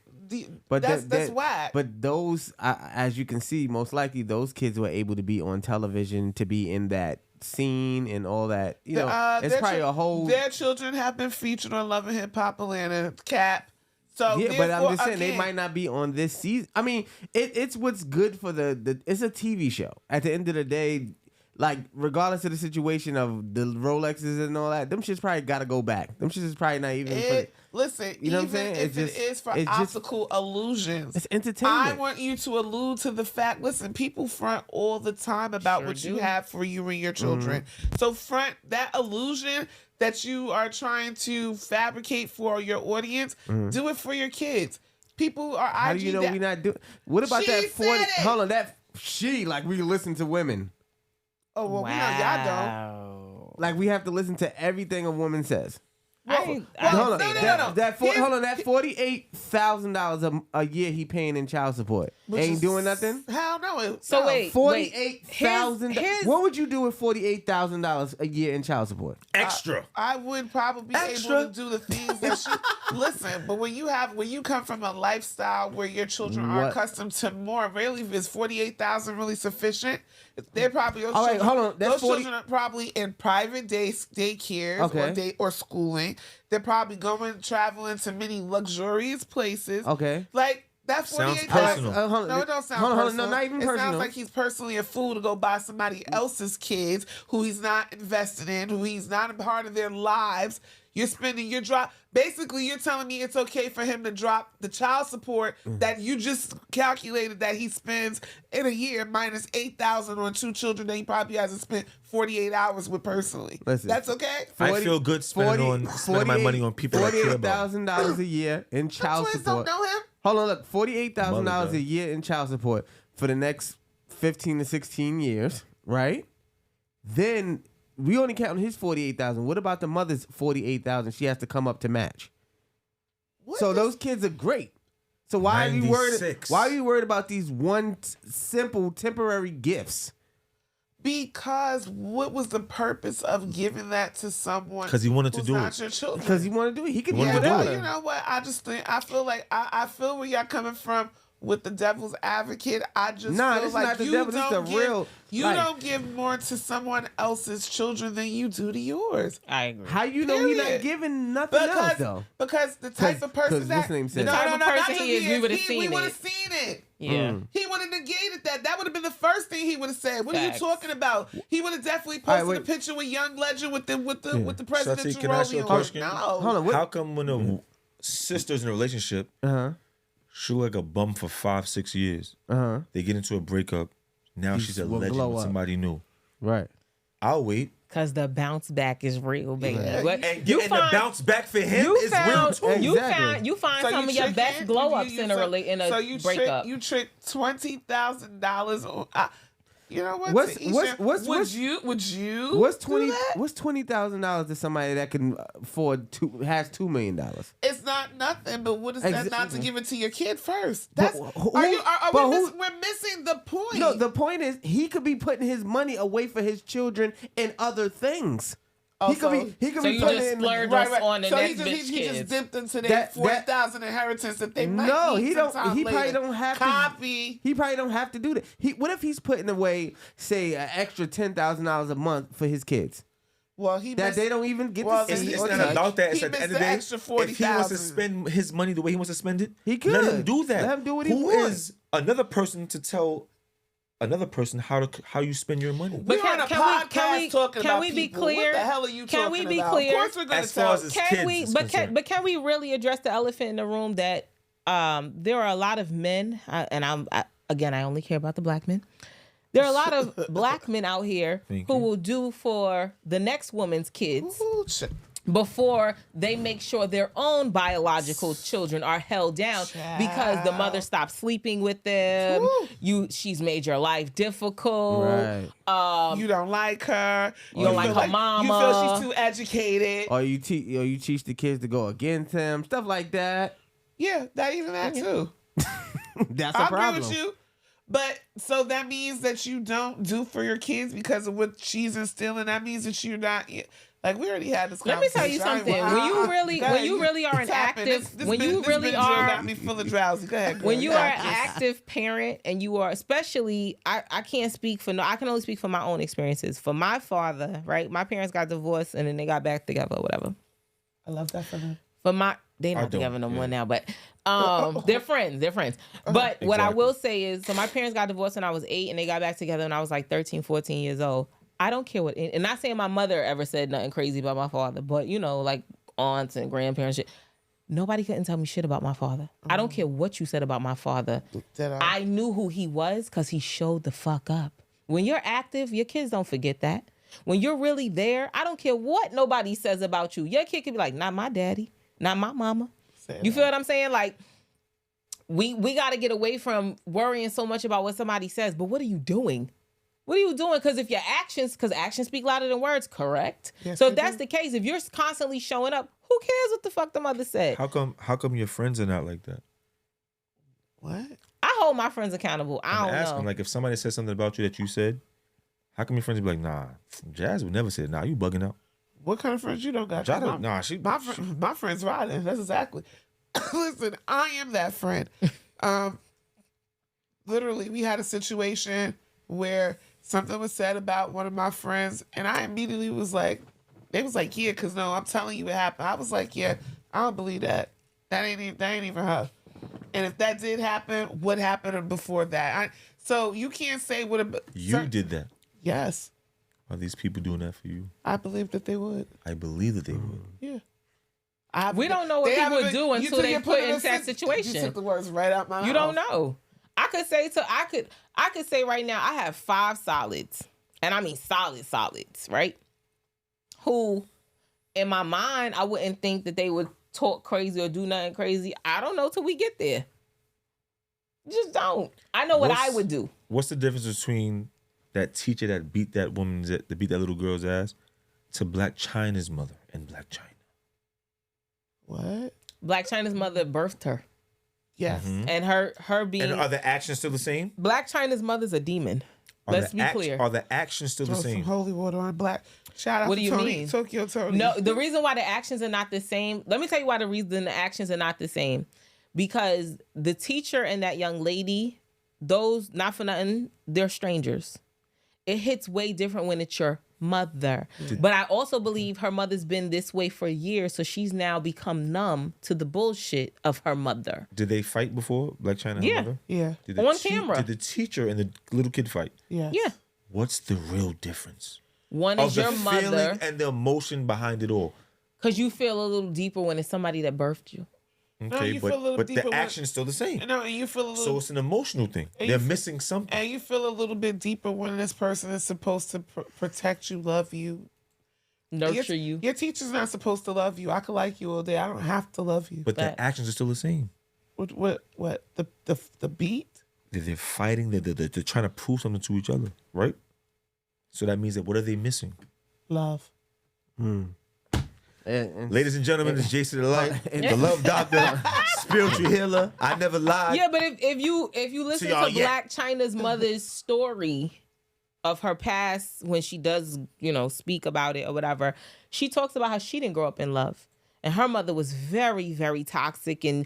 But that's whack.
But those, as you can see, most likely those kids were able to be on television, to be in that scene and all that. You know, it's probably a whole.
Their children have been featured on Love and Hip Hop, Atlanta, Cap. So
yeah, but I'm just saying they might not be on this season. I mean, it's what's good for the. It's a TV show. At the end of the day, like regardless of the situation of the Rolexes and all that, them shits probably got to go back. Them shits is probably not even.
Listen,
you know
even
what I'm saying?
if it is for optical illusions,
it's entertainment.
I want you to allude to the fact. Listen, people front all the time about what you have for you and your children. So front that illusion that you are trying to fabricate for your audience. Do it for your kids. People are.
How do you know we're not doing? What about that 40? Hold on, like we listen to women.
Oh well, we know y'all don't.
Like we have to listen to everything a woman says.
No.
That $48,000 a year he paying in child support. Ain't doing nothing.
Hell no.
So wait,
$48,000. What would you do with $48,000 a year in child support?
Extra.
I would probably be able to do the things that listen. But when you come from a lifestyle where your children are accustomed to more, really, is $48,000 really sufficient? They're probably those children are probably in private daycares or schooling. They're probably traveling to many luxurious places.
Okay.
Like that $48,000. No, it don't sound personal.
No, not even personal.
It sounds like he's personally a fool to go buy somebody else's kids who he's not invested in, who he's not a part of their lives. Basically, you're telling me it's okay for him to drop the child support that you just calculated that he spends in a year minus $8,000 on 2 children that he probably hasn't spent 48 hours with personally.
Listen,
that's okay?
I feel good spending my money on people I care about.
$48,000 a year in child
twins
support.
don't know him.
Hold on, look, $48,000
Mother
a
does.
year in child support for the next 15 to 16 years, right? Then we only count his $48,000. What about the mother's $48,000? She has to come up to match. So those kids are great. So why are you worried?
96.
Why are you worried about these simple temporary gifts?
Because what was the purpose of giving that to someone?
'Cause he wanted to
who's
do
not
it.
your children?
Because he want to do it. He can do
wanted to do
whatever.
it.
You know what? I just think I feel like I feel where y'all coming from with the devil's advocate. I just
Nah,
feel
this is
like
not the
you
devil, this is
don't
the
give,
real
you
life.
don't give more to someone else's children than you do to yours.
I agree.
How you know he's not
Period.
giving nothing else though?
Because the type of
'cause
person that
what's name said
no,
it.
no,
The
no,
type of
not
person
just
he is, we would've
we
seen
would
it.
have seen it.
Yeah.
He would have negated that. That would have been the first thing he would have said. What are you
Facts.
talking about? He would have definitely
All right,
posted a
wait.
picture with Young Legend with the
Shatek,
presidential
can I ask you a
rollie on.
question?
No.
Hold on. What?
How come when a sister's in a relationship, she look like a bum for 5-6 years, they get into a breakup, now she's a
will
legend
blow
with
up.
somebody new.
Right.
I'll wait.
Because the bounce back is real, baby. But
And getting the bounce back for him is real too.
Exactly.
You find
So
some
you
of your
trick
best
him?
glow
You-
ups
you-
in a
so- so
breakup.
You tricked $20,000 on. You know what?
What's-
to each
what's-
their-
what's-
would
what's-
you? Would you?
What's
do that?
$20,000 to somebody that can afford has $2 million?
It's not nothing, but what is that not to give it to your kid first?
But
That's
who-
we're missing the point.
No, the point is he could be putting his money away for his children in other things. He could be
So
be
you
putting
just
it in
splurge
Right.
on the
So
next
he
bitch
just
kids.
dipped into their
That-
40,000 inheritance that they might
No,
need
he don't.
sometime
He probably
later.
don't have
Copy.
to. He probably don't have to do that. What if he's putting away, say, an extra $10,000 a month for his kids
Well, he
that
missed,
they don't even get
well,
to
It's,
see?
it's
or
not
touch?
about that. It's
He
at the end
missed
of the
the
day,
extra
if he wants to
40,000.
spend his money the way he wants to spend it,
He could.
let him do that.
Let him do what he
Who
wants.
is another person to tell another person how you spend your money?
We're on a podcast talking
can
about
we be
people.
clear?
What the hell are you
Can
talking
we be
about?
clear?
Of course we're going
As
to
far
tell.
as his
Can
kids
we?
is
But
concerned.
can we really address the elephant in the room that there are a lot of men, and I only care about the black men. There are a lot of black men out here
Thank
who
you.
will do for the next woman's kids
Ooh, shit.
before they make sure their own biological children are held down because the mother stopped sleeping with them. She's made your life difficult.
Right.
You don't like her.
You don't like
feel
her mama.
You feel she's too educated.
Or you teach the kids to go against him, stuff like that.
Yeah, that too.
That's a
I
problem.
agree with you. But so that means that you don't do for your kids because of what she's instilling. That means that you're not like we already had this.
Let me tell you something. When you really are an active, when you really are,
got me feeling drowsy. Go ahead.
when
girl.
you
got
are an
this.
active parent and you are, especially, I can't speak for I can only speak for my own experiences. For my father, right? My parents got divorced and then they got back together or whatever.
I love that for them.
They're
I
not
don't,
together no more
yeah.
now, but they're friends. But what I
Exactly.
will say is, so my parents got divorced when I was 8 and they got back together when I was like 13, 14 years old. I don't care what, and not saying my mother ever said nothing crazy about my father, but like aunts and grandparents, shit. Nobody couldn't tell me shit about my father. I don't care what you said about my father. I knew who he was because he showed the fuck up. When you're active, your kids don't forget that. When you're really there, I don't care what nobody says about you. Your kid could be like, not my daddy, not my mama. You feel what I'm saying? Like, we got to get away from worrying so much about what somebody says. But what are you doing? What are you doing? Because if your because actions speak louder than words, correct?
Yes,
So if
they
that's
do.
the case, if you're constantly showing up, who cares what the fuck the mother said?
How come your friends are not like that?
What?
I hold my friends accountable. I
I'm
don't
asking,
know.
like, if somebody says something about you that you said, how come your friends be like, nah, Jazz would never say it. Nah, you bugging out.
What kind of friends you don't got?
Jada, nah,
my friend's riding. That's exactly. Listen, I am that friend. Literally, we had a situation where something was said about one of my friends, and I immediately was like, they was like, yeah, because no, I'm telling you what happened. I was like, yeah, I don't believe that. That ain't even her. And if that did happen, what happened before that? So you can't say what
you did that.
Yes,
Are these people doing that for you?
I believe that they would.
I believe that they would.
Yeah.
We don't know what
They
people
haven't
do
been- you
until
took
they
your
put
in
in
a
that
sit-
situation.
You took the words right out my mouth.
You don't know. I could say right now I have 5 solids, and I mean solids, right? Who, in my mind, I wouldn't think that they would talk crazy or do nothing crazy. I don't know till we get there. Just don't. I know what I would do.
What's the difference between that teacher that beat that little girl's ass to Black China's mother and Black China?
What?
Black China's mother birthed her.
Yes.
And her being...
And are the actions still the same?
Black China's mother's a demon. Let's be clear.
Are the actions still the
Throw some
same?
holy water on Black. Shout out
What
to
do you
Tony,
mean?
Tokyo Tony.
No, the reason why the actions are not the same, let me tell you why the reason the actions are not the same. Because the teacher and that young lady, those, not for nothing, they're strangers. It hits way different when it's your mother. But I also believe her mother's been this way for years, so she's now become numb to the bullshit of her mother.
Did they fight before, Black China and her
Yeah.
mother?
Yeah.
Did
On camera.
Did the teacher and the little kid fight?
Yes.
Yeah.
What's the real difference?
One
Of
is
the
your mother,
feeling and the emotion behind it all.
because you feel a little deeper when it's somebody that birthed you.
Okay,
you feel a little
but
deeper
the
when-
action's still the same.
No, and you feel a little.
So it's an emotional thing.
And
They're
you-
missing something.
And you feel a little bit deeper when this person is supposed to protect you, love you,
Nurture you.
Your teacher's not supposed to love you. I could like you all day. I don't have to love you.
But the
Facts.
actions are still the same.
What? The beat?
They're fighting. They're trying to prove something to each other, right? So that means that what are they missing?
Love.
And
Ladies and gentlemen, it's Jason the Light, the Love Doctor, spiritual healer. I never lied.
Yeah, but if you listen
y'all,
to Black China's mother's story of her past, when she does, speak about it or whatever, she talks about how she didn't grow up in love. And her mother was very, very toxic, and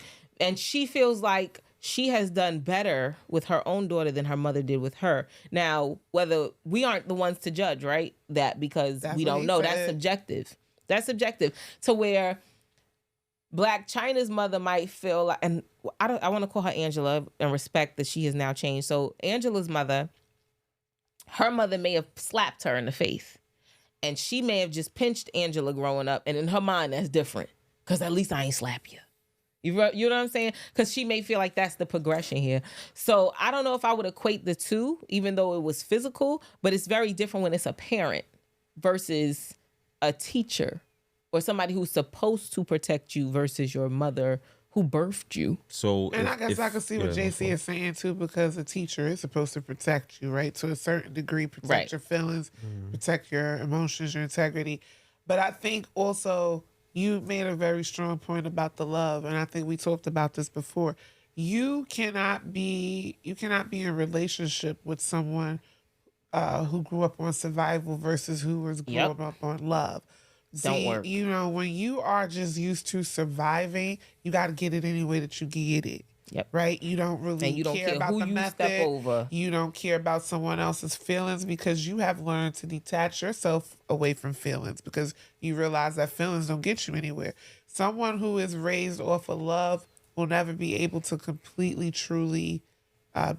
she feels like she has done better with her own daughter than her mother did with her. Now, whether we aren't the ones to judge, right? That because
That's
we
what
don't
he
know.
said.
That's subjective. That's subjective. To where Black China's mother might feel like, and I want to call her Angela and respect that she has now changed. So Angela's mother, her mother may have slapped her in the face, and she may have just pinched Angela growing up. And in her mind, that's different because at least I ain't slap you. You know what I'm saying? Because she may feel like that's the progression here. So I don't know if I would equate the two, even though it was physical, but it's very different when it's a parent versus a teacher or somebody who's supposed to protect you versus your mother who birthed you.
So,
And I guess I can see what JC is saying too, because a teacher is supposed to protect you, right? To a certain degree, protect
Right.
your feelings, protect your emotions, your integrity. But I think also you made a very strong point about the love, and I think we talked about this before. You cannot be in a relationship with someone who grew up on survival versus who was
Yep.
growing up on love.
Don't work.
When you are just used to surviving, you got to get it any way that you get it.
Yep.
Right? You don't really
And you don't care
about
who
the
you
method.
step over.
You don't care about someone else's feelings because you have learned to detach yourself away from feelings because you realize that feelings don't get you anywhere. Someone who is raised off of love will never be able to completely, truly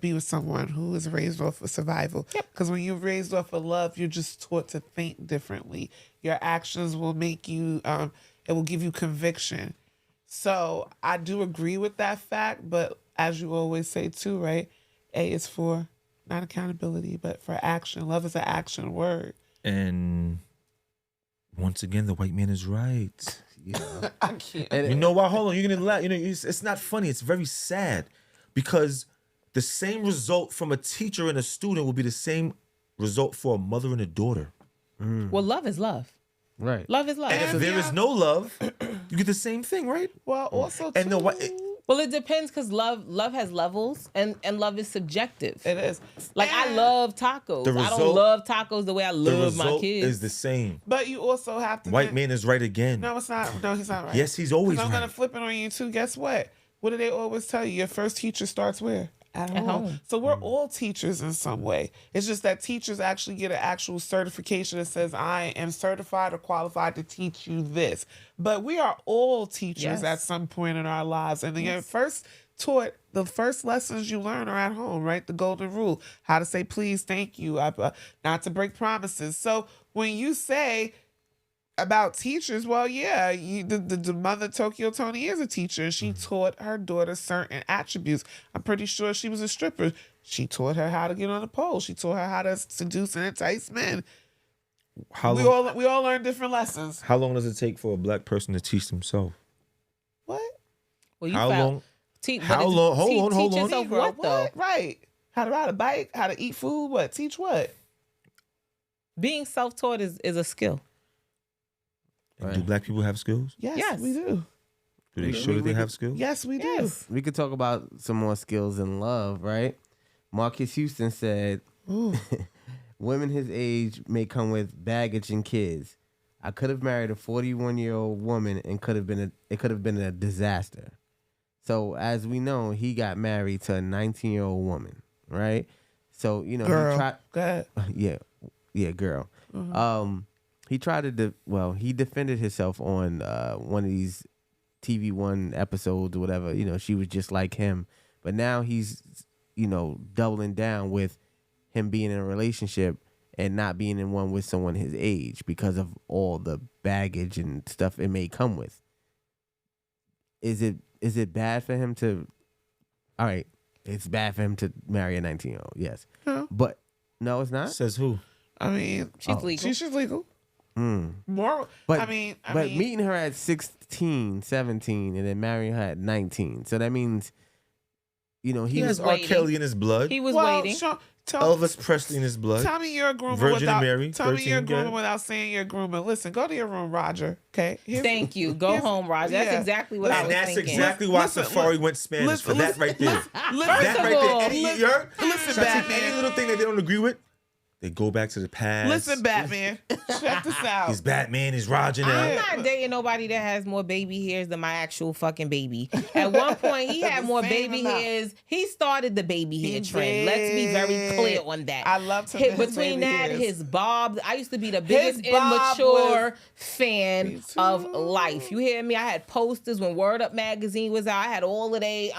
be with someone who is raised off of survival. Because when you're raised off of love, you're just taught to think differently. Your actions will make you, it will give you conviction. So I do agree with that fact, but as you always say too, right? A is for not accountability, but for action. Love is an action word.
And once again, the white man is right.
I can't.
You know what? Hold on. You're gonna laugh. It's not funny. It's very sad because the same result from a teacher and a student will be the same result for a mother and a daughter.
Well, love is love.
right.
Love is love.
And if there is no love, you get the same thing, right?
Well, also too,
And the white.
Well, it depends because love has levels and love is subjective.
it is.
Like I
And-
love tacos.
The
I don't
result-
love tacos the way I
The
love my
result
kids.
is the same.
But you also have to.
White man is right again.
No, it's not. No, he's not right.
Yes, he's always
'Cause I'm
right.
gonna flip it on you too. Guess what? What do they always tell you? Your first teacher starts where? At home. So we're all teachers in some way. It's just that teachers actually get an actual certification that says I am certified or qualified to teach you this. But we are all teachers
Yes.
at some point in our lives. And the first lessons you learn are at home, right? The golden rule, how to say please, thank you, not to break promises. So when you say about teachers, well, yeah, the mother Tokyo Tony is a teacher. She taught her daughter certain attributes. I'm pretty sure she was a stripper. She taught her how to get on the pole. She taught her how to seduce and entice men.
How
We
long,
all learn different lessons.
how long does it take for a black person to teach themselves?
What?
well, you
How
found
long? How long? Hold on.
Teach yourself what though?
Right. How to ride a bike, how to eat food, what? Teach what?
Being self-taught is a skill.
And do black people have skills?
Yes, we do.
Do they show that they have skills?
Yes, we do.
Yes.
We could talk about some more skills in love, right? Marcus Houston said, women his age may come with baggage and kids. I could have married a 41-year-old woman and it could have been a disaster. So as we know, he got married to a 19-year-old woman, right? So, you know,
Girl.
he tried.
Go ahead.
Yeah, girl. He tried to, he defended himself on one of these TV One episodes or whatever. You know, she was just like him. But now he's, you know, doubling down with him being in a relationship and not being in one with someone his age because of all the baggage and stuff it may come with. Is it bad for him to? All right, it's bad for him to marry a 19-year-old. Yes, but no, it's not.
Says who?
I mean,
She's legal.
She's legal. More.
But
I mean,
meeting her at 16, 17, and then marrying her at 19. So that means, you know,
He
was
has R.
waiting.
Kelly in his blood.
He was
well,
waiting.
Elvis Presley in his blood.
Tell me you're a groomer
Virgin
without.
Mary,
Tell me
13,
you're a
go ahead.
groomer without saying you're a groomer. Listen, go to your room, Roger. Okay.
Thank you. Go home, Roger. That's
yeah.
exactly what I
And
was
that's
thinking.
exactly why
Listen,
Safari went Spanish for that right there.
First
That
of
right
all,
there. Any, you heard?
listen,
Should I take
Batman.
any little thing that they don't agree with, they go back to the past.
Listen, Batman. Check this out.
He's Batman. He's Roger now.
I'm not dating nobody that has more baby hairs than my actual fucking baby. At one point, he had more
Same
baby
amount.
hairs. He started the baby hair
He
trend. Let's be very
did.
clear on that.
I loved him. His
Between
baby
that,
hairs.
his bob. I used to be the biggest
bob
immature
Me
fan
too.
of life. You hear me? I had posters when Word Up magazine was out. I had all of they.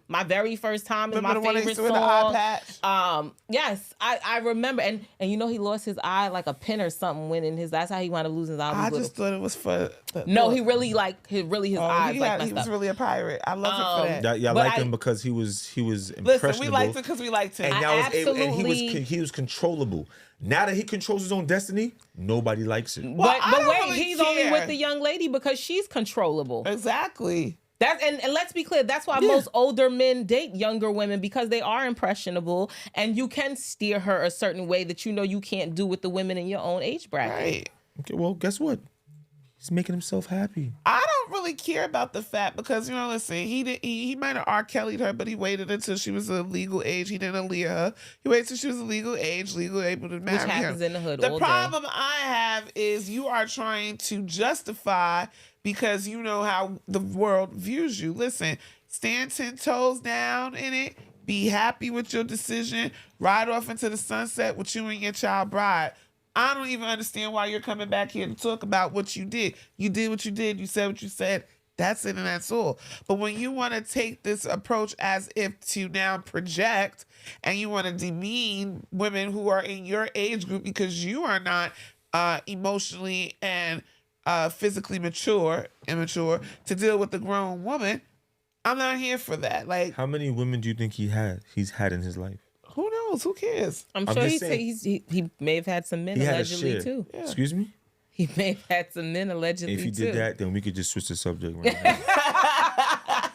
My very first time is
Remember the
my
one they
favorite
used to wear the eye
song.
patch?
Yes, I remember, and you know he lost his eye like a pin or something when in his. That's how he wound up losing his eye.
I just thought it was for.
No, he really his eyes
he
messed
was
up.
really a pirate. I love him for that.
Y'all
But
liked
I-
him because he was
Listen,
impressionable.
we liked him because we liked him.
and
I
that was able, and
absolutely-
he was controllable. Now that he controls his own destiny, nobody likes it.
Well, I
But
don't
wait,
really
he's only
care.
with the young lady because she's controllable.
Exactly.
That's and let's be clear, that's why most older men date younger women because they are impressionable and you can steer her a certain way that you know you can't do with the women in your own age bracket.
Right.
Okay, well, guess what? He's making himself happy.
I don't really care about the fact because, you know, listen, he might have R. Kelly'd her, but he waited until she was a legal age. He didn't Aaliyah her. He waited till she was a legal age, legal able to marry
Which happens
him.
in the hood
The
all day.
problem I have is you are trying to justify because you know how the world views you. Listen, stand 10 toes down in it. Be happy with your decision. Ride off into the sunset with you and your child bride. I don't even understand why you're coming back here to talk about what you did. You did what you did. You said what you said. That's it and that's all. But when you want to take this approach as if to now project and you want to demean women who are in your age group because you are not emotionally and physically immature to deal with a grown woman, I'm not here for that. Like,
How many women do you think he's had in his life?
who knows? Who cares?
I'm
I'm
sure
just saying.
he may have had some men
He had a
allegedly
share.
too.
Yeah.
Excuse me?
He may have had some men allegedly
If he
too.
did that, then we could just switch the subject right now.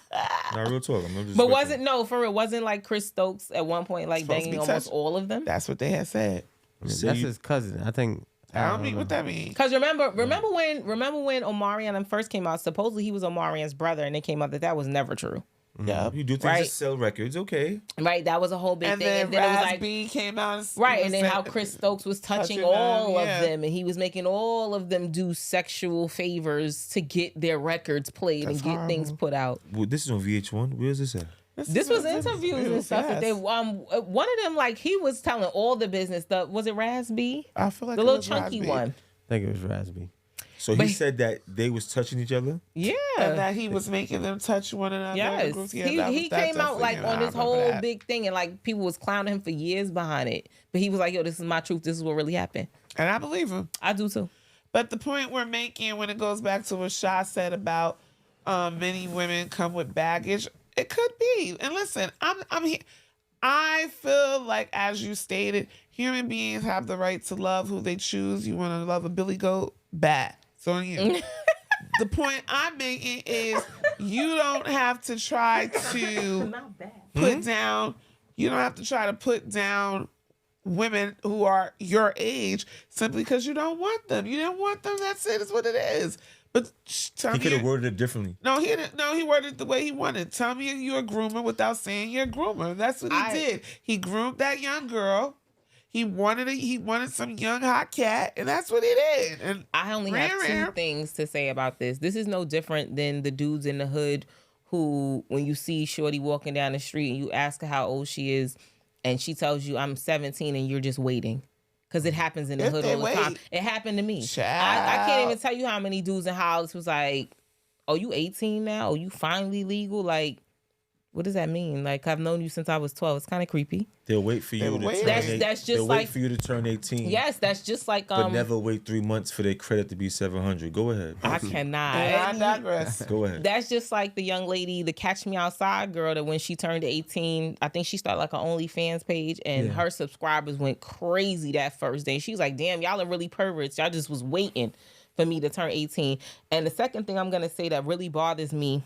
Nah, real talk. I'm just
But wasn't like Chris Stokes at one point like
Supposed to
banging
be
almost
touched.
all of them?
That's what they had said.
Say
That's
you-
his cousin. I think.
I don't mean what that mean.
Because remember when Omarion first came out, supposedly he was Omarion's brother, and it came out that was never true.
Yeah.
You do things
Right.
to sell records, okay.
Right? That was a whole big
And
thing.
then
And then it was
Raz
like
B came out and
right, and then
said-
how Chris Stokes was touching
touching
all
them,
of
yeah.
them, and he was making all of them do sexual favors to get their records played
That's
and get things
horrible.
put out.
Well, this is on VH1. Where's this at?
This was interviews and stuff that they one of them like he was telling all the business. Was it Raz B?
I feel like
The
it
little
was
chunky
Raz B.
one.
I think it was Raspy.
So
But
he said that they was touching each other.
Yeah.
And that he was making them touch one another.
Yes,
Groups. Yeah,
he came out like on this whole big thing, and like people was clowning him for years behind it. But he was like, "Yo, this is my truth. This is what really happened."
And I believe him.
I do too.
But the point we're making when it goes back to what Shah said about many women come with baggage, it could be. And listen, I'm here. I feel like, as you stated, human beings have the right to love who they choose. You want to love a billy goat? Bad. So on you. the point I'm making is you don't have to try to
Not bad.
put down. You don't have to try to put down women who are your age simply because you don't want them. You didn't want them. That's it. It's what it is. But tell
He
me.
could have worded it differently.
No, he didn't. No, he worded it the way he wanted. Tell me you're a groomer without saying you're a groomer. That's what he did. He groomed that young girl. He wanted some young hot cat, and that's what he did. And
I only have two things to say about this. This is no different than the dudes in the hood who, when you see Shorty walking down the street and you ask her how old she is, and she tells you, I'm 17, and you're just waiting. Because it happens in the hood all the time. It happened to me. I can't even tell you how many dudes in Hollis was like, oh, you 18 now? Oh, you finally legal? Like, what does that mean? Like, I've known you since I was 12. It's kind of creepy.
They'll wait for you to turn
that's just
they'll
like,
wait for you to turn 18.
Yes, that's just like
but never wait 3 months for their credit to be 700. Go ahead.
I cannot.
I digress.
Go ahead.
That's just like the young lady, the Catch Me Outside girl, that when she turned 18, I think she started like an OnlyFans page, and her subscribers went crazy that first day. She was like, damn, y'all are really perverts. Y'all just was waiting for me to turn 18. And the second thing I'm going to say that really bothers me,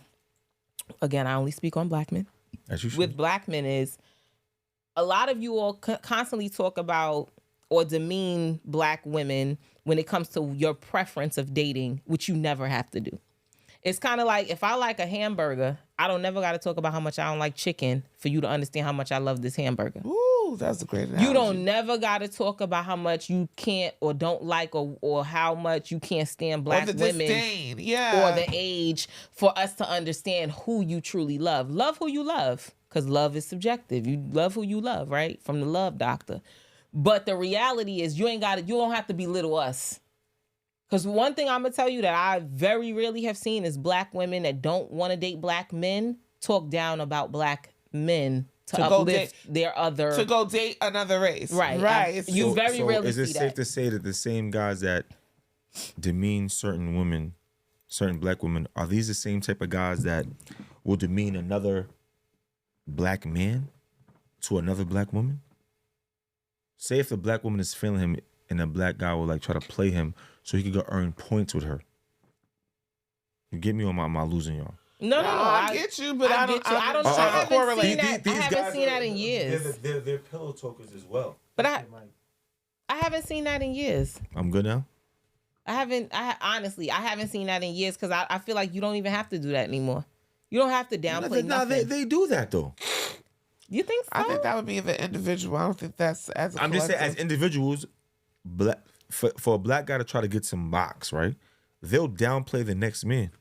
again, I only speak on black men.
As you should.
With black men is, a lot of you all constantly talk about or demean black women when it comes to your preference of dating, which you never have to do. It's kind of like, if I like a hamburger, I don't never got to talk about how much I don't like chicken for you to understand how much I love this hamburger.
Ooh, that's a great analogy.
You don't never got to talk about how much you can't or don't like or how much you can't stand black women.
Disdain.
Or the age for us to understand who you truly love. Love who you love, because love is subjective. You love who you love, right? From the Love Doctor. But the reality is you don't have to belittle us. Because one thing I'm going to tell you that I very rarely have seen is black women that don't want to date black men talk down about black men to uplift their other...
To go date another race.
Right.
Right.
You very rarely see that.
Is it safe to say that the same guys that demean certain women, certain black women, are these the same type of guys that will demean another black man to another black woman? Say if a black woman is feeling him and a black guy will like try to play him so he could go earn points with her. You get me on my losing y'all?
No,
I get you, but I
haven't seen that in years.
They're pillow talkers as well.
But I haven't seen that in years.
I'm good now?
Honestly, I haven't seen that in years, because I feel like you don't even have to do that anymore. You don't have to downplay nothing.
They do that though.
You think so?
I think that would be the individual. I don't think that's as a
I'm just saying, as individuals, for a black guy to try to get some box, right? They'll downplay the next man.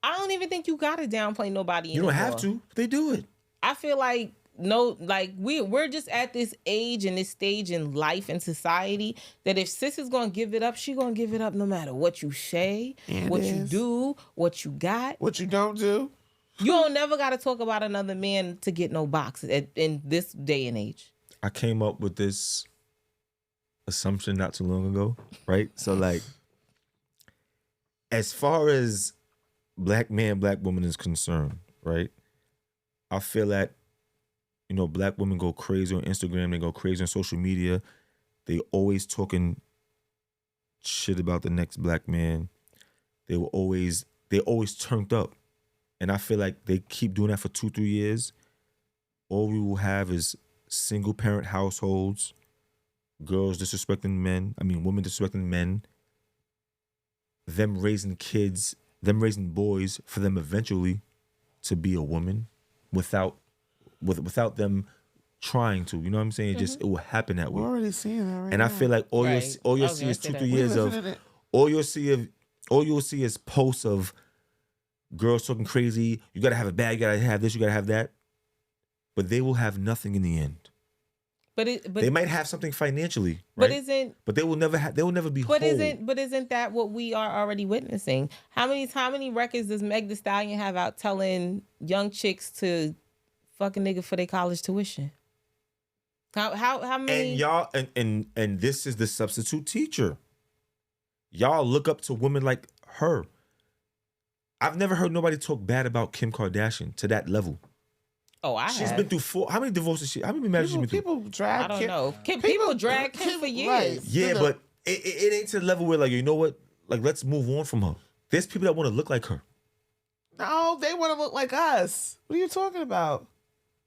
I don't even think you gotta downplay nobody anymore.
You don't have to. They do it.
I feel like we're just at this age and this stage in life and society that if sis is gonna give it up, she gonna give it up no matter what you say, what you do, what you got,
what you don't do.
You don't never gotta talk about another man to get no box in this day and age.
I came up with this assumption not too long ago, right? So like, as far as black man, black woman is concerned, right? I feel that, black women go crazy on Instagram. They go crazy on social media. They always talking shit about the next black man. They always turned up. And I feel like they keep doing that for 2-3 years. All we will have is single parent households, women disrespecting men, them raising kids, them raising boys for them eventually to be a woman without them trying to. You know what I'm saying? It will happen that way.
We're already seeing that right
and
now.
I feel like all you'll see is 2-3 years of all you'll see is posts of girls talking crazy. You gotta have a bag, you gotta have this, you gotta have that. But they will have nothing in the end. But they might have something financially, right? But they will never be whole.
Isn't that what we are already witnessing? How many records does Meg Thee Stallion have out telling young chicks to fuck a nigga for their college tuition? How many?
And y'all and this is the substitute teacher. Y'all look up to women like her. I've never heard nobody talk bad about Kim Kardashian to that level.
Oh,
She's been through how many divorces how many marriages she's been through?
People drag
I don't know. People drag Kim for years.
Right.
Yeah, but it ain't to the level where like, you know what? Like, let's move on from her. There's people that want to look like her.
No, they want to look like us. What are you talking about?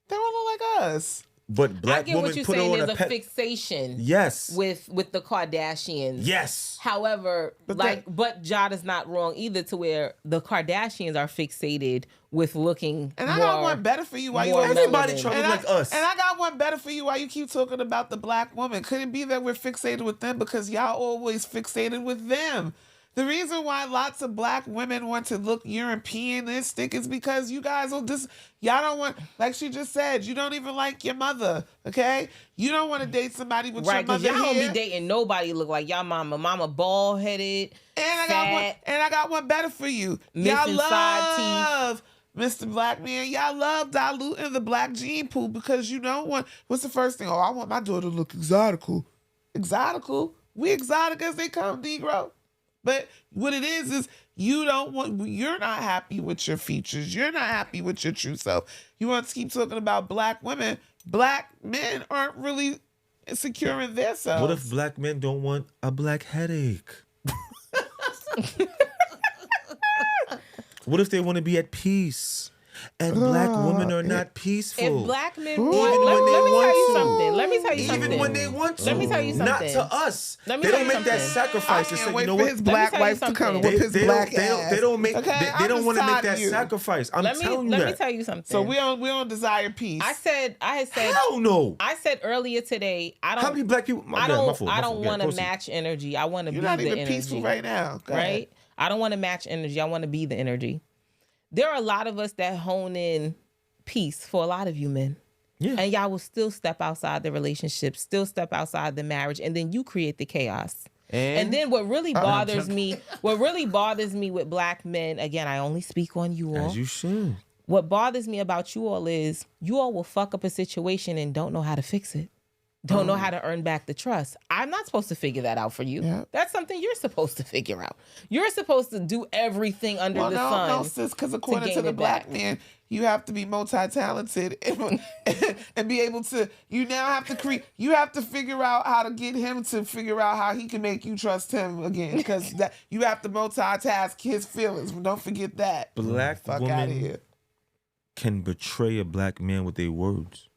They want to look like us.
But
I
black
get
women
what you're
put her
saying.
on
There's
a
a
pet.
fixation
Yes.
with the Kardashians.
Yes.
However,
But
but Jada's not wrong either to where the Kardashians are fixated with looking
And I
more,
got one better for you. Why you
more
always
Everybody
melanin.
trying to look like us.
And I got one better for you. Why you keep talking about the black woman? Could it be that we're fixated with them because y'all always fixated with them? The reason why lots of black women want to look Europeanistic is because you guys will y'all don't want, like she just said, you don't even like your mother, okay? You don't want to date somebody with
Right,
your
because
mother
y'all don't
here.
be dating nobody look like y'all mama. Mama bald headed,
And I got one better for you. Y'all
Missing side
love Mr. Black Man. Y'all love diluting the black gene pool because you don't want. What's the first thing? Oh, I want my daughter to look exotical. Exotical? We exotic as they come, Negro. But what it is you don't want. You're not happy with your features. You're not happy with your true self. You want to keep talking about black women. Black men aren't really secure in their selves.
What if black men don't want a black headache? What if they want to be at peace? And black women are not peaceful.
If black men
Even
want,
when they
let me
want
tell you
to.
something. Let me tell you something.
Even when they want to.
Let me tell you
Not
something.
to us.
Let me
They
tell
don't
you
make that
something.
sacrifice to
I
say,
can't
you
wait
know
for
what?
his black
tell you
wife to come
something.
with his black ass.
They don't make.
Okay?
They
I'm
don't
just
want to make
tired
that
of you.
sacrifice. I'm telling you
Let
that.
me tell you something.
So we don't desire peace.
I said
Hell no.
I said earlier today, I don't.
How many black people?
I don't
Yeah,
want to
proceed.
match energy. I want to be
You're not
the
even
energy.
peaceful right now. Go ahead.
Right? I don't want to match energy. I want to be the energy. There are a lot of us that hone in peace for a lot of you men.
Yeah.
And y'all will still step outside the relationship, still step outside the marriage, and then you create the chaos. And then what really bothers me with black men, again, I only speak on you all.
As you should.
What bothers me about you all is you all will fuck up a situation and don't know how to fix it. Don't know how to earn back the trust. I'm not supposed to figure that out for you.
Yeah.
That's something you're supposed to figure out. You're supposed to do everything under the sun.
No, sis, because according to
gain
the
it
black
back.
man, you have to be multi-talented and be able to. You now have to create. You have to figure out how to get him to figure out how he can make you trust him again. Because that you have to multitask his feelings. Don't forget that.
Black
Fuck out of
women
here.
can betray a black man with their words.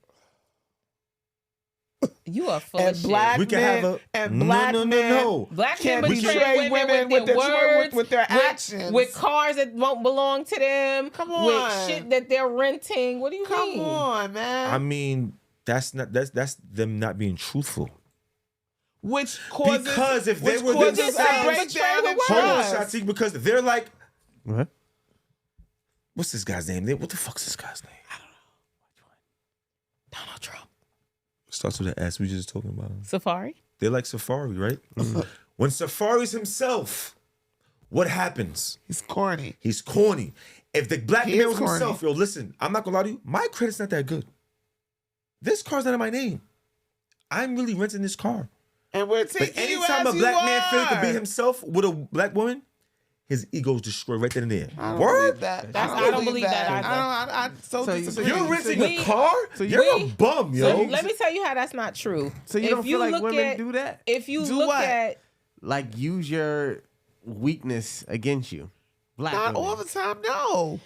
You are full
And
of shit.
black
We can
men
have a
and black men
no.
Black
can
men
betray
betray
women
women with their words,
with their actions.
with cars that won't belong to them.
Come
with
on.
shit that they're renting. What do you
Come
mean?
on, man.
I mean, that's them not being truthful.
Which causes
Because if they
which
were
causes
themselves-
a breakdown in
Hold on,
trust.
Shatek, because they're like,
What?
what's this guy's name? What the fuck's this guy's name?
Donald Trump.
Starts with an S. We just talking about him.
Safari.
They're like Safari, right? When Safari's himself, what happens?
He's corny.
He's corny. If the black
He
man
is
was himself,
corny.
yo, listen, I'm not gonna lie to you. My credit's not that good. This car's not in my name. I'm really renting this car.
And we're
But
taking you
anytime
as
a black
you
man feels to be
are.
himself with a black woman, his ego's destroyed right then and there.
I don't
Word?
believe that.
I don't believe that either.
I so
So-
disagree.
You're
So
renting
we-
a car?
so
You're a
we-
bum, yo.
So let me tell you how that's not true.
So you
If
don't feel like
look
women
at-
do that?
If you
Do
look
what?
at
Like use your weakness against you. Black
Not
women.
all the time, no.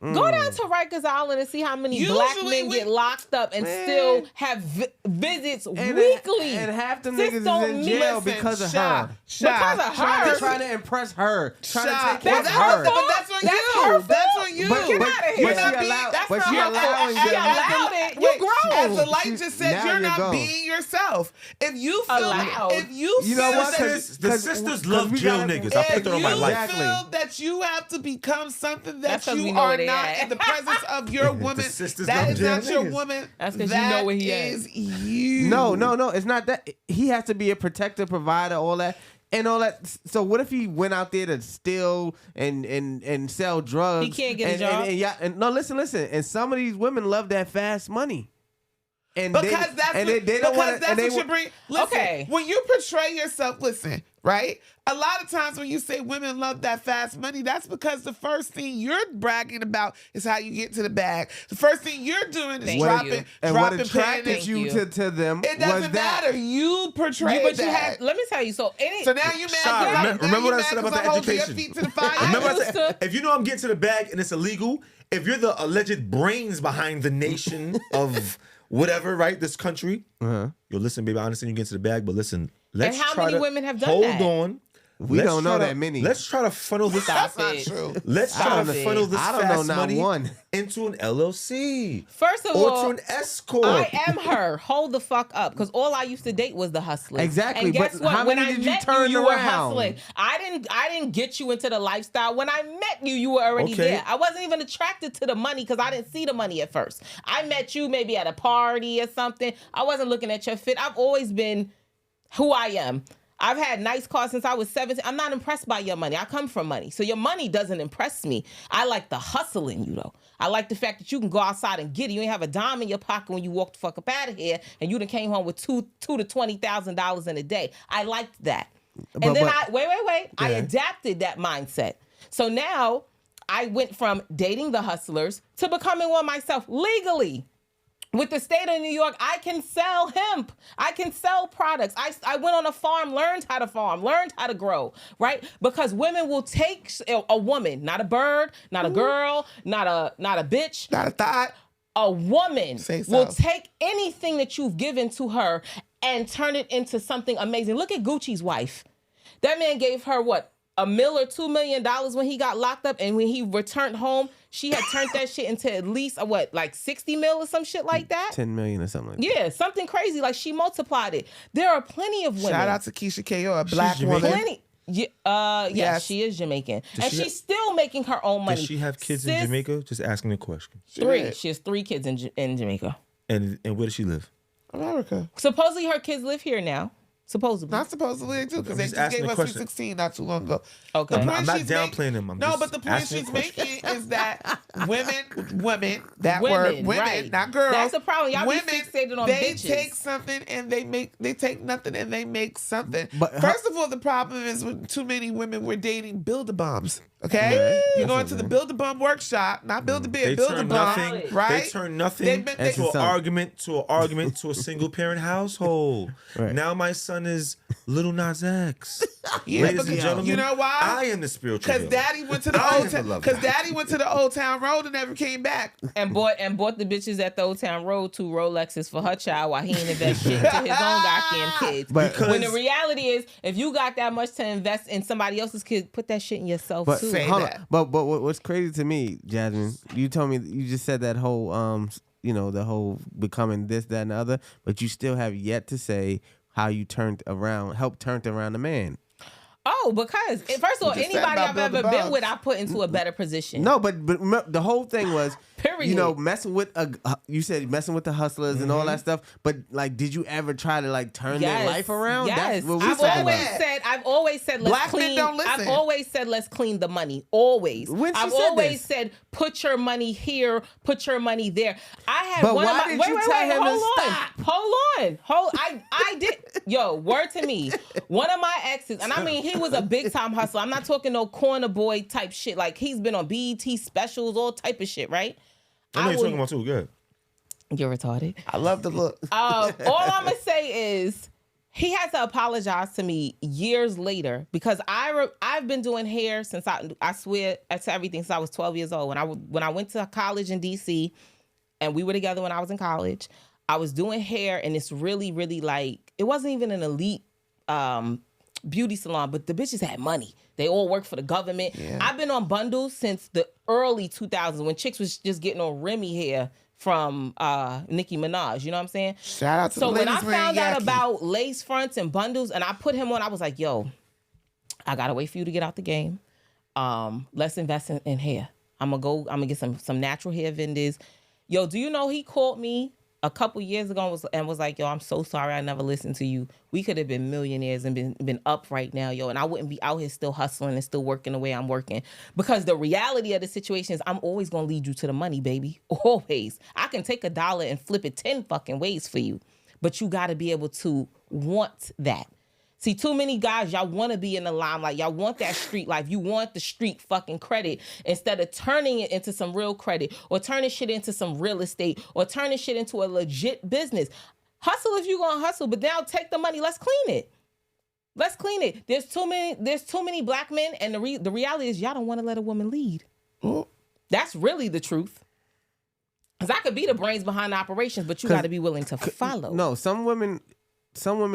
Go down to Rikers Island and see how many black
Usually
men
we-
get locked up and
Man.
still have visits
And
weekly.
And half them
Sis
niggas is
don't
in
mean-
jail
Listen,
because of
Shy,
her.
Shy,
Because of
Shy,
her.
Trying to impress her. Trying
Shy.
to take care of
That's
her.
her fault.
But that's on
That's
you.
her
That's
fault.
on you.
But-
Get
but-
out of
but
here.
You're not
she
being-
allowed-
that's
but
not
she
her
allowing
fault.
them.
As
allowed it.
Wait,
You grown.
As the light just said,
Now
you're
you
not
go.
being yourself. If you feel,
Allowed.
if you
You know
feel
what?
that,
The sisters love jail niggas. I
if
put that on my
you
life.
Exactly.
feel that you have to become something that
That's 'cause we
you
know
are
where they
not
at.
in the presence of your woman,
sisters
that
love
is
jail
not your
niggas.
woman.
That's 'cause you know where he
That
at.
is you.
No. It's not that. He has to be a protector, provider, all that. And all that. So what if he went out there to steal and sell drugs?
He can't get a
and,
job?
And no, listen. And some of these women love that fast money. And
Because that's what you bring. Listen,
Okay.
when you portray yourself, listen, right? A lot of times when you say women love that fast money, that's because the first thing you're bragging about is how you get to the bag. The first thing you're doing is
Thank you.
dropping,
and what
paying
attracted
it.
you to them
It
was
doesn't
that.
matter. You portray
But
that.
you have. Let me tell you. So
now you mad?
Sorry,
Now
remember
you
what I
mad
said
'cause
about
I'm
the
holding your
education?
feet to the fire.
Remember,
used to-
if you know I'm getting to the bag and it's illegal, if you're the alleged brains behind the nation of whatever, right, this country, yo, listen, baby, I understand you get to the bag, but listen, let's
And how
try
many
to
women have done
hold
that?
on.
We
Let's
don't
try
know
to-
that many.
Let's try to funnel this.
That's not
it.
true.
Let's try to
Stop
funnel
it.
this
I don't know
fast
not
money
one.
into an LLC.
First of
or
all,
to an S corp.
I am her. Hold the fuck up, because all I used to date was the hustlers.
Exactly,
And guess
but
what?
how
When
many
I
did you
met
turn
you were
around?
hustling. I didn't get you into the lifestyle. When I met you, you were already
Okay.
there. I wasn't even attracted to the money because I didn't see the money at first. I met you maybe at a party or something. I wasn't looking at your fit. I've always been who I am. I've had nice cars since I was 17. I'm not impressed by your money. I come from money. So your money doesn't impress me. I like the hustle in you, though. I like the fact that you can go outside and get it. You ain't have a dime in your pocket when you walk the fuck up out of here, and you done came home with $2,000 to $20,000 in a day. I liked that. And then I adapted that mindset. So now I went from dating the hustlers to becoming one myself legally. With the state of New York, I can sell hemp. I can sell products. I went on a farm, learned how to farm, learned how to grow, right? Because women will take a woman, not a bird, not a girl, not a bitch,
Not a thought.
a woman
Say so.
will take anything that you've given to her and turn it into something amazing. Look at Gucci's wife. That man gave her what? $1 million or $2 million when he got locked up, and when he returned home, she had turned that shit into at least like 60 mil or some shit like that.
10 million or something like that.
Yeah, something crazy. Like, she multiplied it. There are plenty of women.
Shout out to Keisha K.O., a black
Jamaican?
woman.
Plenty. Yeah,
Yes.
she is Jamaican, and
she
she's still making her own money.
Does she have kids in
Sis,
Jamaica? Just asking a question.
3. She has 3 kids in Jamaica.
And where does she live?
America.
Supposedly her kids live here now. Supposedly.
Not supposedly they do, because
I'm
they
just
just
asking
gave
the
us
question.
16 not too long ago.
Okay.
The
I'm
point
not
she's
downplaying them. I'm
no,
just
but the point
asking a
she's
question.
making is that women, that
Women,
word, women,
right.
not girls.
That's the problem. Y'all be
women,
fixated on
they
bitches.
take something and they take nothing and they make something.
But
first of all, the problem is with too many women we're dating Build-A-Bums. Okay, you go into the Build-A-Bum workshop, not Build-A-Beer,
They turn
Build-A-Bum,
nothing.
right?
They turn nothing
They-
to an argument to a single parent household.
Right.
Now my son is Little Nas X.
Yeah,
Ladies
because
and gentlemen,
you know why?
I am the spiritual.
Because
healer.
Daddy went to the
I
old
am the
town.
lover.
Because Daddy went to the old town road and never came back.
and bought the bitches at the Old Town Road 2 Rolexes for her child while he ain't invest shit into his own goddamn kids.
But-
when the reality is, if you got that much to invest in somebody else's kids, put that shit in yourself
But
too.
Say
hold
that.
on. But what's crazy to me, Jasmine, you told me you just said that whole the whole becoming this, that, and the other, but you still have yet to say how you helped turn around the man.
Oh, because first of all,
just said
anybody
about
I've
Build the
ever been
Bums.
with, I put into a better position.
No, but remember, the whole thing was,
Period.
messing with you said messing with the hustlers and all that stuff. But like, did you ever try to like turn their life around?
Yes.
That's what we
I've
talking
always
about.
said, let's
Black men
clean.
don't listen.
I've always said, let's clean the money. Always.
When she
I've
said
always
this?
said, put your money here, put your money there. I had
But
one
why
of my.
did
Wait,
you
wait,
tell
wait.
him to
Hold on. I did. Yo, word to me. One of my exes, and I mean, he was a big time hustler. I'm not talking no corner boy type shit. Like, he's been on BET specials, all type of shit, right?
I know you're
would-
talking about too. Good.
You're retarded.
I love the look.
All I'm gonna say is he had to apologize to me years later, because I've been doing hair since I swear to everything since I was 12 years old. When I went to college in DC, and we were together when I was in college, I was doing hair, and it's really, really like, it wasn't even an elite beauty salon, but the bitches had money. They all work for the government.
Yeah.
I've been on bundles since the early 2000s when chicks was just getting on Remy hair from Nicki Minaj. You know what I'm saying?
Shout out to
So
the
when
ladies
I
wearing
found out
yaki.
about lace fronts and bundles, and I put him on, I was like, yo, I gotta wait for you to get out the game. Let's invest in hair. I'm gonna get some natural hair vendors. Yo, do you know he called me a couple years ago and was like, yo, I'm so sorry I never listened to you. We could have been millionaires and been up right now, yo. And I wouldn't be out here still hustling and still working the way I'm working. Because the reality of the situation is I'm always going to lead you to the money, baby. Always. I can take $1 and flip it 10 fucking ways for you. But you got to be able to want that. See, too many guys, y'all want to be in the limelight. Y'all want that street life. You want the street fucking credit instead of turning it into some real credit or turning shit into some real estate or turning shit into a legit business. Hustle if you're going to hustle, but now take the money. Let's clean it. Let's clean it. There's too many black men, and the reality is y'all don't want to let a woman lead. That's really the truth. Because I could be the brains behind the operations, but you got to be willing to follow.
No, some women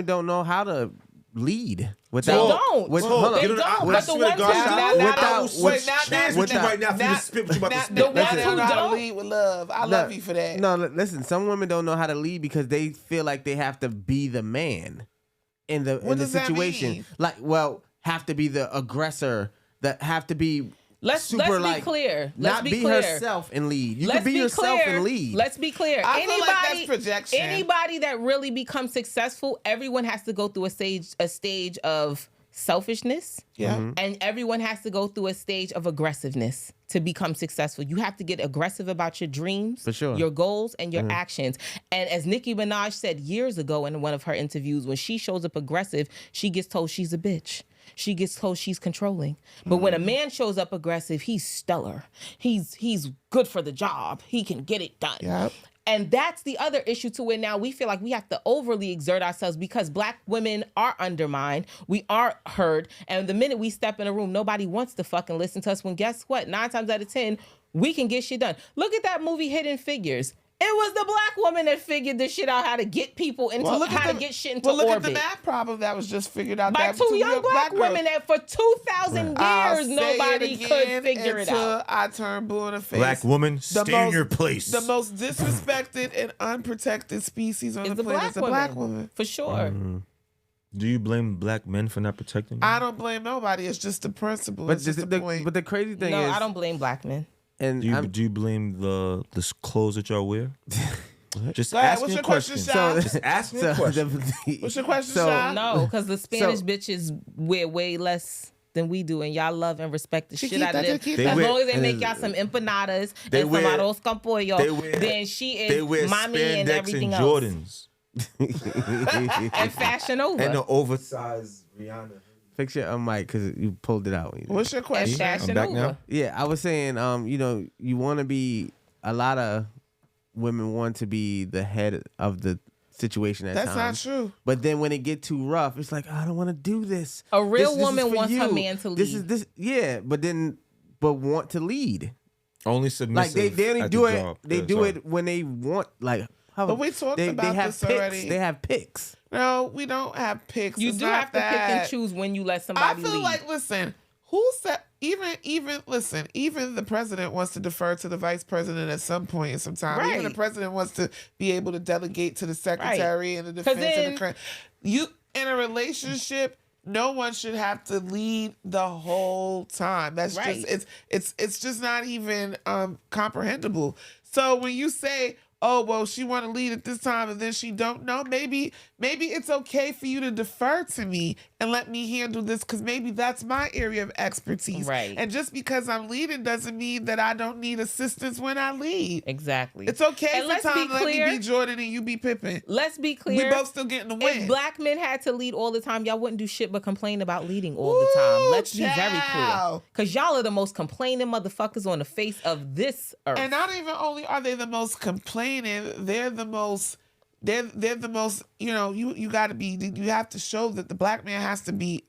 don't know how to lead
They don't.
But the
I
ones
swear to God,
without-
I will switch
now
chairs with you right now for you to spit what you about to spit.
the ones
Now
who
they don't know how to
don't.
lead with love. I love you for that.
No, listen. Some women don't know how to lead because they feel like they have to be the man in the
does that
situation.
mean?
Like, well, have to be the aggressor. That have to be.
Let's be clear. Let's
not
be
be
clear.
herself and lead. You
Let's
can be yourself and lead.
Let's be clear.
I feel like that's projection.
Anybody that really becomes successful, everyone has to go through a stage of selfishness.
Yeah.
And everyone has to go through a stage of aggressiveness to become successful. You have to get aggressive about your dreams,
For sure.
your goals, and your actions. And as Nicki Minaj said years ago in one of her interviews, when she shows up aggressive, she gets told she's a bitch. She gets told she's controlling. But when a man shows up aggressive, he's stellar. He's good for the job. He can get it done.
Yep.
And that's the other issue to it now. We feel like we have to overly exert ourselves because black women are undermined. We aren't heard. And the minute we step in a room, nobody wants to fucking listen to us when guess what? 9 times out of 10, we can get shit done. Look at that movie Hidden Figures. It was the black woman that figured this shit out, how to get people into how to get shit into orbit.
Look at the math problem that was just figured out.
By
that
two young black women that for 2,000 years nobody could figure it out.
I turn blue in the face.
Black woman, stay in your place.
The most disrespected and unprotected species on the planet is a black woman.
For sure.
Do you blame black men for not protecting you?
I don't blame nobody. It's just the principle.
But
It's just the point.
But the crazy thing
No,
is,
I don't blame black men.
And
Do you blame the clothes that y'all wear? Just
Go ahead,
ask
what's
me a
your question,
question.
Sha?
Just ask me a question.
What's your question,
So-
Sha?
No, because the Spanish bitches wear way less than we do, and y'all love and respect the
She
shit
keep
out of
that,
them.
she keep
They
As
wear-
long as they make y'all some empanadas
They
and
wear-
some arroz con pollo,
they wear-
then she
They
is
wear
mommy and
spandex
everything
and
else.
Jordans
And fashion over.
and the oversized Rihanna.
Fix your mic because you pulled it out.
What's your
and
question?
fashion
I'm back
over.
now.
Yeah, I was saying, you want to be. A lot of women want to be the head of the situation at
That's
times.
not true.
But then when it get too rough, it's like I don't want to do this.
A real
This is
woman
for
wants her
you.
man to
This
lead.
is yeah, but want to lead.
Only
Like
submissive.
they only
at
do
the
it.
job.
They
Yeah,
do
sorry.
it when they want. Like, how,
But we talked about
they have
this
picks.
already.
They have picks.
No, we don't have picks.
You
It's
do
not
have to pick and
that.
choose when you let
I
somebody
feel
lead.
like, listen, who said even the president wants to defer to the vice president at some point in some time.
Right.
Even the president wants to be able to delegate to the secretary and the
'Cause
defense and the
then-
you in a relationship. No one should have to lead the whole time. That's
Right.
just it's just not even comprehensible. So when you say, "Oh, well, she want to lead at this time and then she don't know," maybe it's okay for you to defer to me and let me handle this because maybe that's my area of expertise.
Right.
And just because I'm leading doesn't mean that I don't need assistance when I lead.
Exactly.
It's okay
And
for
let's
time
be
to let me
clear.
be Jordan and you be Pippen.
Let's be
We
clear.
both still getting the win.
If black men had to lead all the time, y'all wouldn't do shit but complain about leading all the time.
Ooh,
Let's be very clear.
child.
Because y'all are the most complaining motherfuckers on the face of this earth.
And not even only are they the most complaining, they're the most you got to be, you have to show that the black man has to be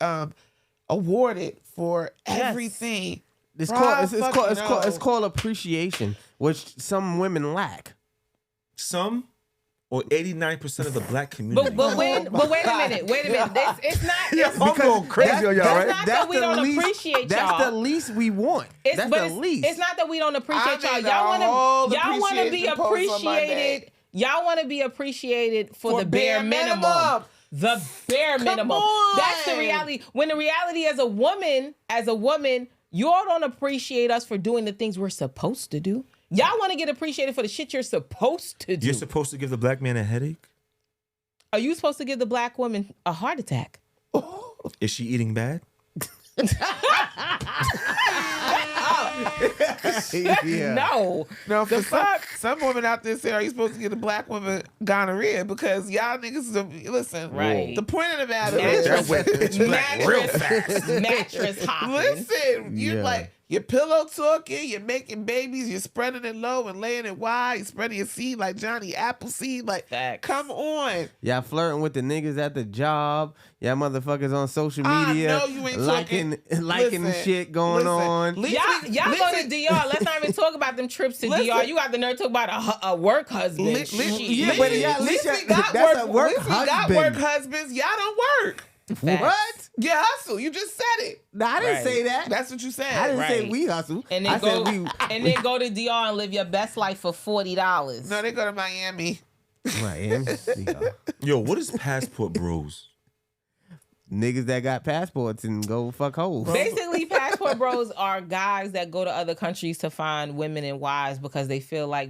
awarded for everything.
It's
Bro,
it's called appreciation, which some women lack.
Some or 89% of the black community.
but wait a minute. It's not.
I'm going crazy on y'all,
that's
right?
not that we don't appreciate
That's
y'all.
the least we want. That's the least.
It's not that we don't appreciate
I
y'all.
made a whole
Y'all want to be
appreciation post on Monday.
appreciated. Y'all want to be appreciated for the bare
bare
minimum.
minimum.
The bare minimum.
on.
That's the reality. When the reality as a woman, y'all don't appreciate us for doing the things we're supposed to do. Y'all want to get appreciated for the shit you're supposed to do.
You're supposed to give the black man a headache?
Are you supposed to give the black woman a heart attack?
Is she eating bad?
Yeah.
No.
No, for some women out there say, are you supposed to get a black woman gonorrhea? Because y'all niggas, listen,
Right.
the point of the matter
That
is,
went pitch black real fast.
Mattress hopping.
listen, you
Yeah.
like, you're pillow talking, you're making babies, you're spreading it low and laying it wide, you're spreading your seed like Johnny Appleseed. Like,
Facts.
come on.
Y'all flirting with the niggas at the job. Y'all motherfuckers on social
I
media
know you ain't
liking
Listen,
shit going on.
listen,
Y'all go to DR. Let's not even talk about them trips to
Listen.
DR. You got the nerve to talk about a work husband. Shit.
yeah, but yeah,
At least we got
that's a
work.
work
At least we got
husband.
work husbands. Y'all don't work.
Facts.
What?
You hustle. You just said it.
No, I didn't
Right.
say that.
That's what you said.
I didn't say
Right.
we hustle.
And
I
then
said we.
and then go to DR and live your best life for $40.
No, they go to Miami.
Miami.
Yo, what is passport bros?
Niggas that got passports and go fuck hoes.
Basically, passport bros are guys that go to other countries to find women and wives because they feel like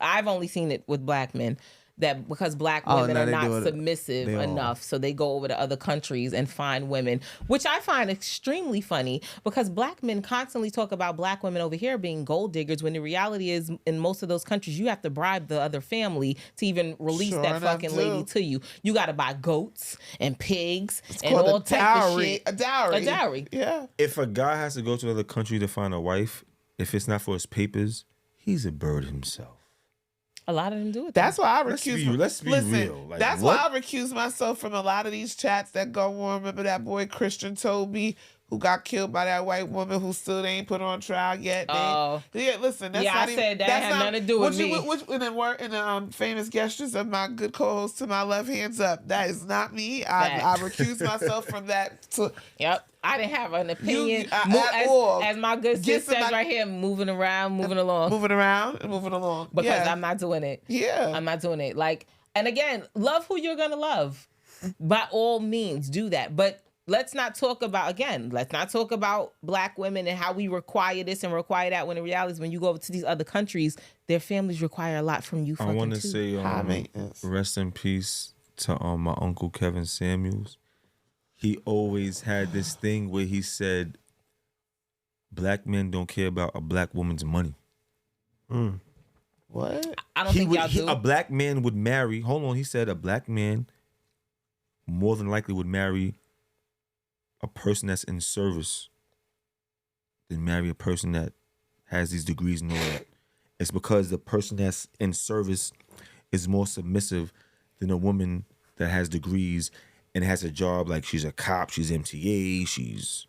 I've only seen it with black men. That because black women
no,
are
they do
not
it.
submissive
They all-
enough, so they go over to other countries and find women, which I find extremely funny because black men constantly talk about black women over here being gold diggers when the reality is in most of those countries you have to bribe the other family to even release
Sure
that
enough,
fucking lady
too.
to you. You got to buy goats and pigs and
Called
all
a
type of
dowry.
shit.
A dowry.
A dowry.
Yeah.
If a guy has to go to another country to find a wife, if it's not for his papers, he's a bird himself.
A lot of them do it.
That's why I
Let's
recuse.
be- let's be
Listen,
real. Like,
that's
what?
why I recuse myself from a lot of these chats that go on. Remember that boy Christian Toby who got killed by that white woman who still ain't put on trial yet.
Oh.
Yeah, listen. That's
Yeah,
not
I
even,
said that
that's
had
not,
nothing to do with
which,
me.
Which in the famous gestures of my good co-host to my left, hands up. That is not me. I
Fact.
recuse myself from that.
Yep. I didn't have an opinion.
at all.
As my good
Get
sis says
somebody-
right here, moving around, moving along.
moving around and moving along.
Because
yeah.
I'm not doing it.
Yeah.
I'm not doing it. Like, and again, love who you're gonna love. By all means, do that. But let's not talk about black women and how we require this and require that when the reality is when you go over to these other countries, their families require a lot from you.
I want to
too.
say
High maintenance.
rest in peace to my uncle Kevin Samuels. He always had this thing where he said, black men don't care about a black woman's money.
What?
I don't think y'all do.
A black man would marry, hold on, he said a black man more than likely would marry a person that's in service than marry a person that has these degrees and all that. It's because the person that's in service is more submissive than a woman that has degrees and has a job like she's a cop, she's MTA, she's...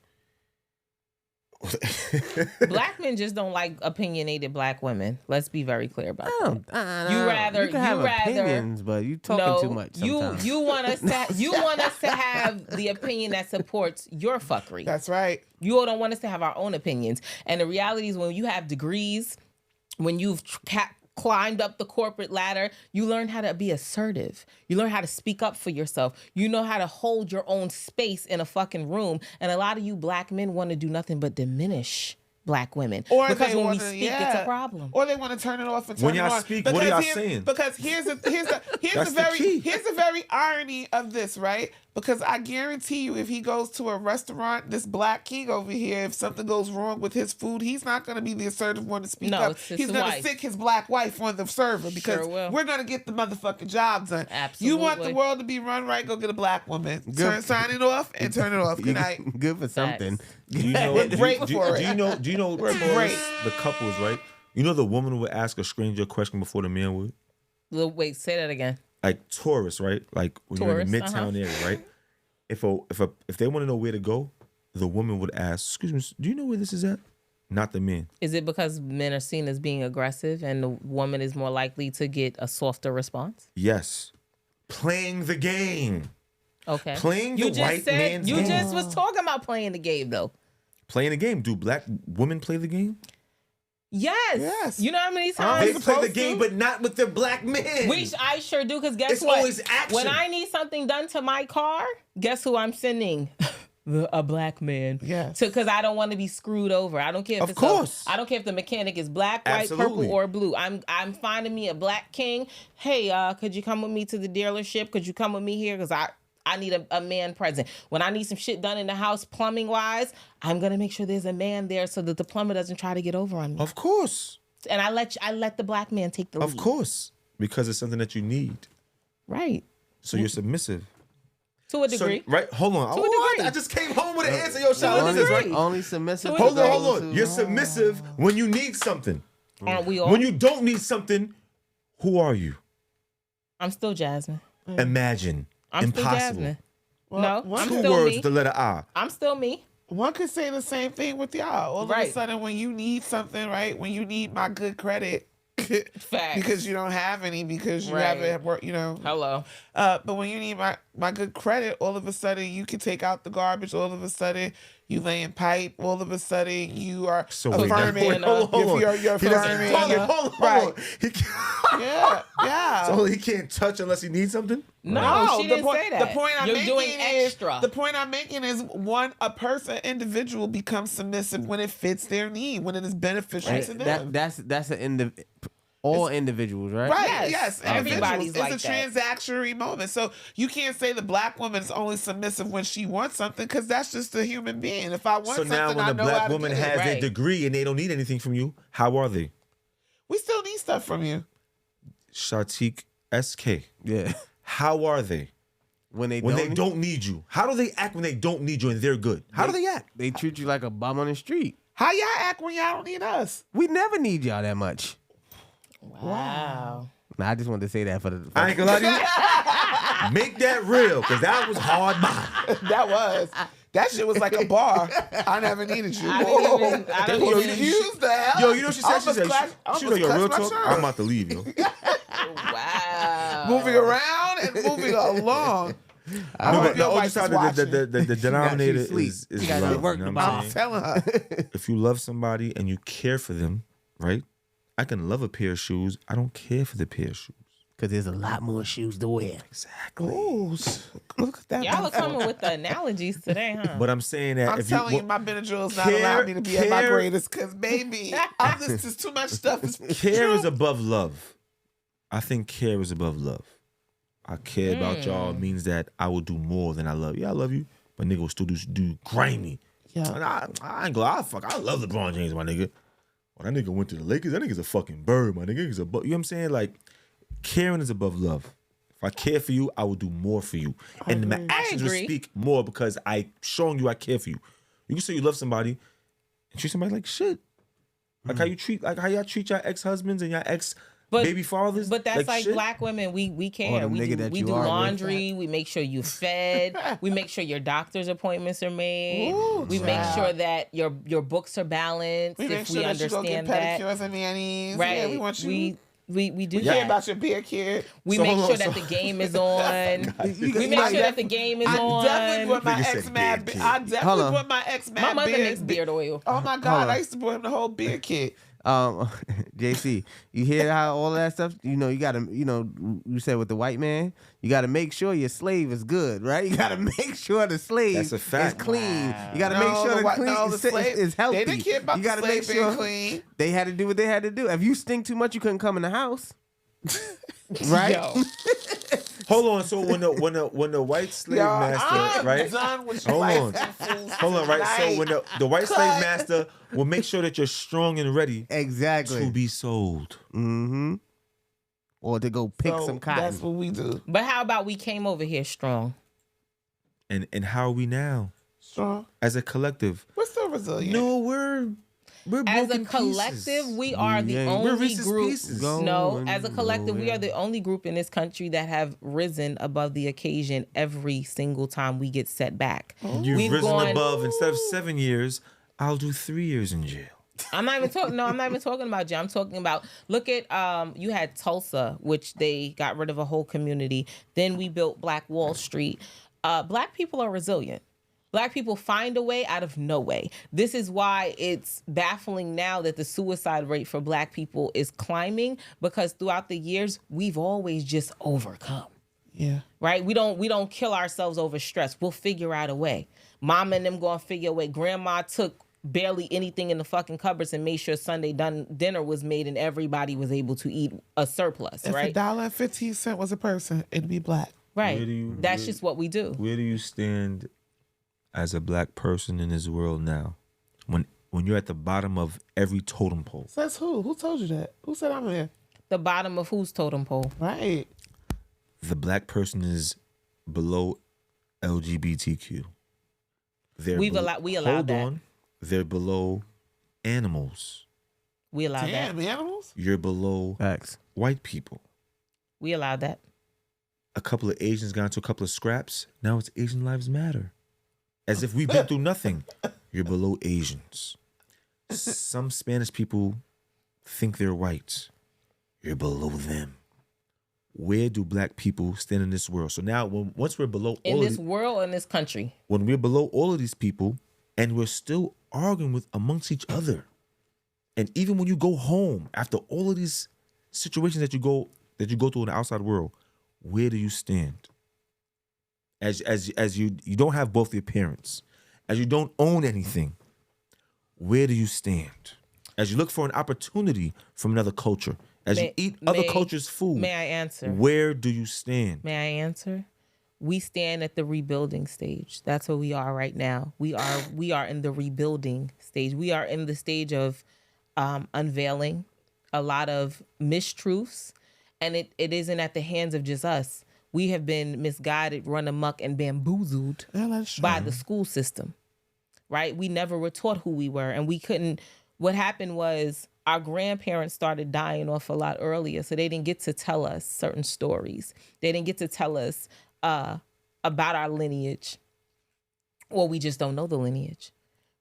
Black men just don't like opinionated black women. Let's be very clear about that.
You
rather-
can have
you rather-
opinions, but you talking too much sometimes.
you want us to have the opinion that supports your fuckery.
That's right.
You all don't want us to have our own opinions. And the reality is when you have degrees, when you've climbed up the corporate ladder, you learn how to be assertive. You learn how to speak up for yourself. You know how to hold your own space in a fucking room. And a lot of you black men want to do nothing but diminish black women.
Or
because
they
when we
wanna-
speak, it's a problem.
Or they want to turn it off and turn
When
it
y'all
on.
speak, what are y'all
Because
saying?
Because here's the
That's the key.
here's the very irony of this, right? Because I guarantee you, if he goes to a restaurant, this black king over here, if something goes wrong with his food, he's not going to be the assertive one to speak
No,
up.
it's his
He's going to
wife.
sick his black wife on the server because
Sure will.
we're going to get the motherfucking job done.
Absolutely.
You want the world to be run right? Go get a black woman. Sign it off and turn it off. Good night.
Good for something.
Do you know?
We're great
do,
for
do
it.
you know? Do you know?
We're
Taurus,
great.
The couples, right? You know, the woman would ask a stranger a question before the man would.
Wait, say that again.
Like tourists, right? Like when you're in the
Tourists,
Midtown area, right? If they want to know where to go, the woman would ask, "Excuse me, do you know where this is at?" Not the man.
Is it because men are seen as being aggressive and the woman is more likely to get a softer response?
Yes, playing the game.
Okay.
Playing
you
the
just
white man's
you
game.
just was talking about playing the game though.
Playing the game. Do black women play the game?
Yes.
Yes.
You know how many
They
times
play the
supposed
game,
to.
but not with their black men.
I sure do, because guess
It's
what?
always action.
When I need something done to my car, guess who I'm sending? a black man.
Yes.
Because I don't want to be screwed over. I don't care if
Of
it's
course.
I don't care if the mechanic is black, white,
Absolutely.
purple, or blue. I'm finding me a black king. Hey, could you come with me to the dealership? Could you come with me here? Because I need a man present. When I need some shit done in the house, plumbing wise, I'm gonna make sure there's a man there so that the plumber doesn't try to get over on me.
Of course.
And I let the black man take the lead.
Of course. Because it's something that you need.
Right.
So you're submissive.
To a
So,
degree.
right? Hold on.
To a
What?
degree.
I just came home with an answer. Yo, shout out to
degree.
this, right?
Only submissive.
Hold on,
Hold on. You're submissive when you need something.
Aren't we all?
When you don't need something, who are you?
I'm still Jasmine.
Imagine.
I'm
Impossible.
still Jasmine. No, I'm
Two
still
words
me.
with the letter I.
I'm still me.
One could say the same thing with y'all. All of a
Right.
sudden, when you need something, right? When you need my good credit,
Facts.
because you don't have any, because you
Right.
haven't worked,
Hello.
But when you need my good credit, all of a sudden you can take out the garbage. All of a sudden you laying pipe. All of a sudden you are
So wait,
affirming.
wait, hold
You're
He doesn't-
affirming.
hold on.
Right.
He can't,
Yeah.
so he can't touch unless he needs something?
No, she didn't say that.
The point I'm
You're
making
doing
is
extra.
the point I'm making is individual becomes submissive when it fits their need, when it is beneficial to them.
That's an all individuals, right?
Right.
Yes,
Yes.
everybody's
It's
like
a
that.
transactionary moment. So you can't say the black woman is only submissive when she wants something, because that's just a human being. If I want
So
something,
now
I
when the
know
black
how to
woman
get it.
has their
Right.
degree and they don't need anything from you, how are they?
We still need stuff from you.
Shatek SK.
Yeah.
How are they?
When they
When
don't,
they don't need you. How do they act when they don't need you and they're good? How do they act?
they treat you like a bum on the street.
How y'all act when y'all don't need us?
We never need y'all that much.
Wow.
Nah, I just wanted to say that for the.
I ain't gonna lie to you. Make that real, because that was hard body.
That shit was like a bar. I never needed you.
I didn't
Yo,
even.
Excuse the hell.
Yo, you know what she said? She said, she know your real talk. I'm about to leave, yo.
Wow.
Moving around and moving along. I
No,
hope
but the
your
older
wife is
side,
watching.
the denominator
She sleep.
is
She gotta
love.
work
You know
the
what I'm
I'm
saying?
telling her.
If you love somebody and you care for them, right? I can love a pair of shoes. I don't care for the pair of shoes.
Because there's a lot more shoes to wear.
Exactly.
Ooh, look at that.
Y'all are coming with the analogies today, huh?
But I'm saying that
I'm
if
telling you,
you
my Benadryl's not
care-
allowing me to be at my
care-
greatest, because baby, this is too much stuff.
care is above love. I think care is above love. I care about y'all means that I will do more than I love you. I love you, but nigga will still do grimy.
Yeah.
And I ain't gonna. I love LeBron James, my nigga. When that nigga went to the Lakers, that nigga's a fucking bird, my nigga. He's you know what I'm saying? Like, caring is above love. If I care for you, I will do more for you. And my actions will
agree.
speak more because I showing you I care for you. You can say you love somebody and treat somebody like shit. Like how y'all treat your ex-husbands and your ex-baby fathers.
But that's like
shit.
black women. We care.
the
We
nigga
do,
that
we
you
do
are with.
laundry. We make sure you fed. We make sure your doctor's appointments are made.
Ooh,
we make
child.
sure that your books are balanced.
We make
if
sure
we
that you go get
understand that,
pedicures and manis.
right?
Yeah, we want you.
We do
We
that.
care about your beard kid.
We
So
make
hold
sure
on,
that
so-
the game is on. we make
I
sure that the game is
I
on.
definitely bought my
Nigga said
ex mad.
beard kid.
I
Hold
definitely
on.
bought my ex mad.
My mother makes beard oil.
Oh my
Hold
god!
on.
I used to buy him the whole beard kit.
JC, you hear how all that stuff? You know, you gotta, you said with the white man, you gotta make sure your slave is good, right? You gotta make sure the slave
That's a fact.
is clean. You gotta
No,
make sure the
the slave
is healthy.
They didn't care about
you
the
gotta
slave
make
being
sure
clean.
they had to do what they had to do. If you stink too much, you couldn't come in the house, right?
Yo.
Hold on. So when the white slave
Yo,
master,
I'm
right?
done with
Hold
life
on.
and fools
Hold on, right? So
tonight.
when the white slave master will make sure that you're strong and ready
Exactly.
to be sold.
Mm-hmm. Or to go pick
So
some cotton.
That's what we do.
But how about we came over here strong?
And how are we now
Strong.
as a collective?
We're still resilient.
No, we're
As a
broken
collective,
pieces.
we are the
Yeah.
We're
only
Reese's
group.
Pieces.
No, as a collective, we
nowhere.
are the only group in this country that have risen above the occasion every single time we get set back.
You've
We've
risen
gone-
above. Instead of 7 years, I'll do 3 years in jail.
I'm not even talking. No, I'm not even talking about jail. I'm talking about. Look at you had Tulsa, which they got rid of a whole community. Then we built Black Wall Street. Black people are resilient. Black people find a way out of no way. This is why it's baffling now that the suicide rate for Black people is climbing, because throughout the years we've always just overcome.
Yeah.
Right? We don't kill ourselves over stress. We'll figure out a way. Mama and them gonna figure a way. Grandma took barely anything in the fucking cupboards and made sure Sunday dinner was made and everybody was able to eat a surplus,
If
right?
$1.15 was a person, it'd be black.
Right. That's just what we do.
Where do you stand as a black person in this world now? When you're at the bottom of every totem pole.
Says who? Who told you that? Who said I'm there?
The bottom of whose totem pole?
Right.
The black person is below LGBTQ.
We allowed
hold
that.
on. They're below animals.
We allowed
Damn,
that.
animals?
You're below
Facts.
white people.
We allowed that.
A couple of Asians got into a couple of scraps. Now it's Asian Lives Matter. As if we've been through nothing. You're below Asians. Some Spanish people think they're white. You're below them. Where do black people stand in this world? So now, once we're below
In
all
this
of the,
world, in this country.
when we're below all of these people, and we're still arguing with amongst each other, and even when you go home after all of these situations that you go through in the outside world, where do you stand? As you don't have both your parents, as you don't own anything, where do you stand? As you look for an opportunity from another culture, as you eat other cultures' food,
May I answer?
where do you stand?
May I answer? We stand at the rebuilding stage. That's where we are right now. We are in the rebuilding stage. We are in the stage of unveiling a lot of mistruths, and it isn't at the hands of just us. We have been misguided, run amok, and bamboozled by the school system, right? We never were taught who we were, and we couldn't. What happened was our grandparents started dying off a lot earlier, so they didn't get to tell us certain stories. They didn't get to tell us about our lineage, or we just don't know the lineage,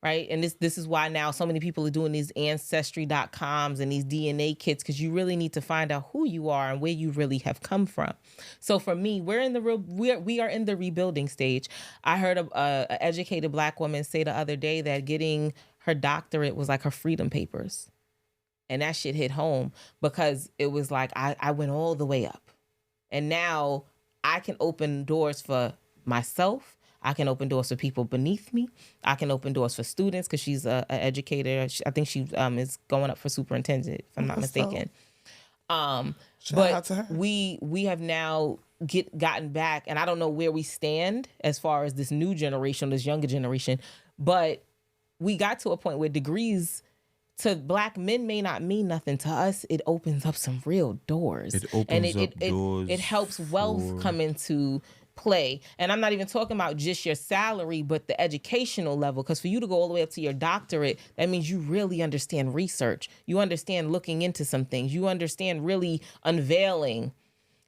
right? And this is why now so many people are doing these ancestry.coms and these DNA kits, because you really need to find out who you are and where you really have come from. So for me, we are in the rebuilding stage. I heard an educated black woman say the other day that getting her doctorate was like her freedom papers. And that shit hit home, because it was like I went all the way up. And now I can open doors for myself. I can open doors for people beneath me. I can open doors for students, because she's an educator. I think she is going up for superintendent, if I'm not mistaken.
Shout out to her.
We have now gotten back, and I don't know where we stand as far as this new generation, this younger generation, but we got to a point where degrees to black men may not mean nothing. To us, it opens up some real doors.
It opens up doors.
It helps wealth come into play. And I'm not even talking about just your salary, but the educational level. Because for you to go all the way up to your doctorate, that means you really understand research. You understand looking into some things. You understand really unveiling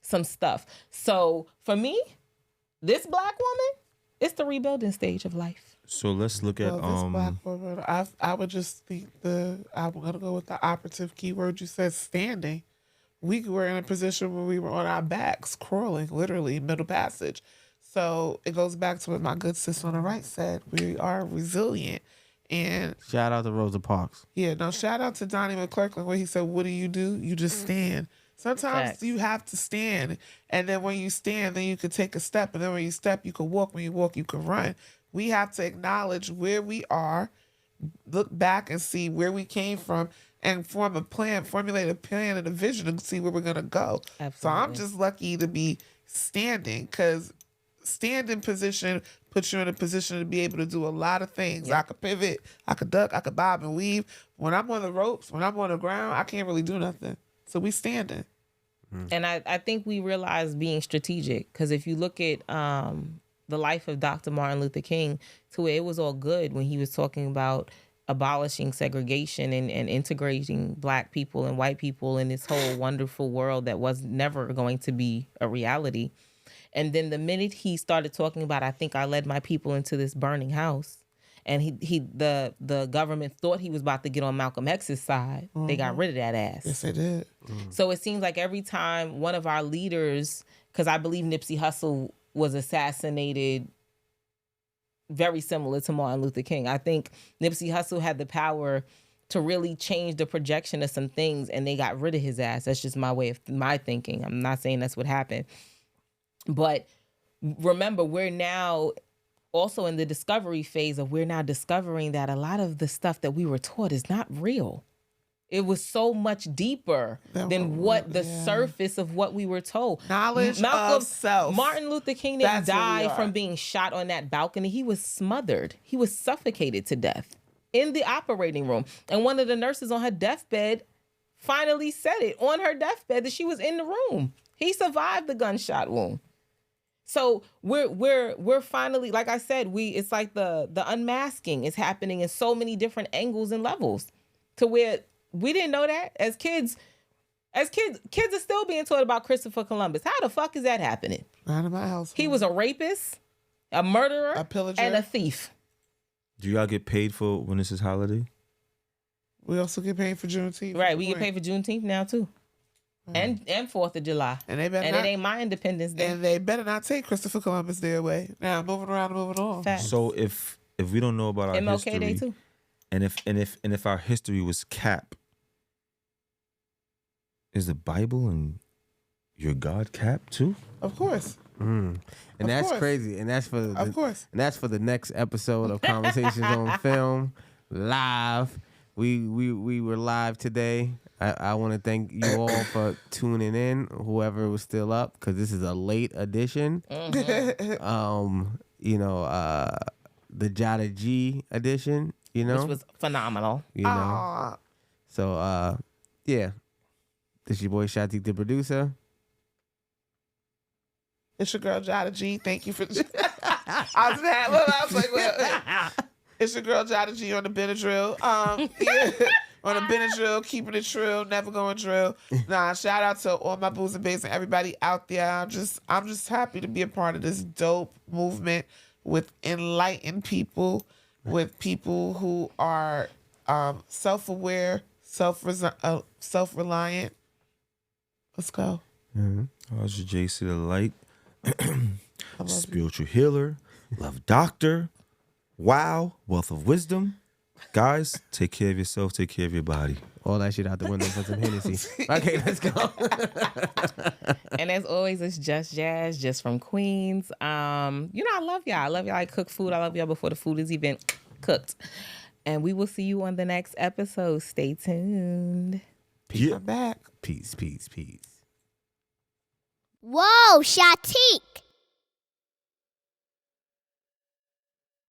some stuff. So for me, this black woman, it's the rebuilding stage of life.
So let's look at
this black woman, I would just think I'm gonna go with the operative keyword you said, standing. We were in a position where we were on our backs, crawling, literally middle passage. So it goes back to what my good sister on the right said. We are resilient. And
shout out to Rosa Parks.
Yeah, no, shout out to Donnie McClurkin, where he said, what do? You just stand. Sometimes
Facts.
you have to stand. And then when you stand, then you can take a step. And then when you step, you can walk. When you walk, you can run. We have to acknowledge where we are, look back and see where we came from, and formulate a plan and a vision and see where we're going to go.
Absolutely.
So I'm just lucky to be standing, because standing position puts you in a position to be able to do a lot of things.
Yeah.
I could pivot, I could duck, I could bob and weave. When I'm on the ropes, when I'm on the ground, I can't really do nothing. So we standing.
And I think we realize being strategic, because if you look at the life of Dr. Martin Luther King, to where it was all good when he was talking about abolishing segregation and integrating black people and white people in this whole wonderful world that was never going to be a reality. And then the minute he started talking about, I think I led my people into this burning house, and the government thought he was about to get on Malcolm X's side, they got rid of that ass.
Yes, they did.
So it seems like every time one of our leaders, because I believe Nipsey Hussle was assassinated very similar to Martin Luther King. I think Nipsey Hussle had the power to really change the projection of some things, and they got rid of his ass. That's just my thinking. I'm not saying that's what happened. But remember, we're now also in the discovery phase of we're now discovering that a lot of the stuff that we were taught is not real. It was so much deeper than what the surface of what we were told.
Knowledge of self.
Martin Luther King didn't
That's what we
die
are.
from being shot on that balcony. He was smothered. He was suffocated to death in the operating room. And one of the nurses on her deathbed finally said it on her deathbed that she was in the room. He survived the gunshot wound. So we're finally, like I said, it's like the unmasking is happening in so many different angles and levels to where we didn't know that as kids. Kids are still being taught about Christopher Columbus. How the fuck is that happening?
Not in my house.
He was a rapist, a murderer,
A pillager.
and a thief.
Do y'all get paid for when this is holiday?
We also get paid for Juneteenth.
Right, we get paid for Juneteenth now too. And 4th of July.
And they better
And
not,
it ain't my Independence Day.
and they better not take Christopher Columbus Day away. Now moving around and moving on.
Facts.
So if we don't know about our
MLK
history,
Day too.
and if our history was cap, is the Bible and your God cap too?
Of course.
And
Of
that's
course.
crazy. And that's for
Of course.
And that's for the next episode of Conversations on Film live. We were live today. I want to thank you all for tuning in, whoever was still up, because this is a late edition. You know, the Jada G edition, you know.
Which was phenomenal.
You know.
Aw.
So yeah. This your boy Shatek, the producer.
It's your girl Jada G. Thank you for. I was like, wait. It's your girl Jada G on the Benadryl. Yeah, on the Benadryl, keeping it true, never going drill. Nah, shout out to all my booze and babes and everybody out there. I'm just happy to be a part of this dope movement with enlightened people, with people who are self-aware, self-reliant. Let's go.
I was your JC the Light,
I love you.
spiritual healer, love doctor. Wow, wealth of wisdom. Guys, take care of yourself, take care of your body.
All that shit out the window for some Hennessy. Okay, let's go.
And as always, it's Just Jazz, just from Queens. You know, I love y'all. I love y'all. I cook food. I love y'all before the food is even cooked. And we will see you on the next episode. Stay tuned.
Yeah.
I'm back.
Peace, peace, peace.
Whoa, Shatek!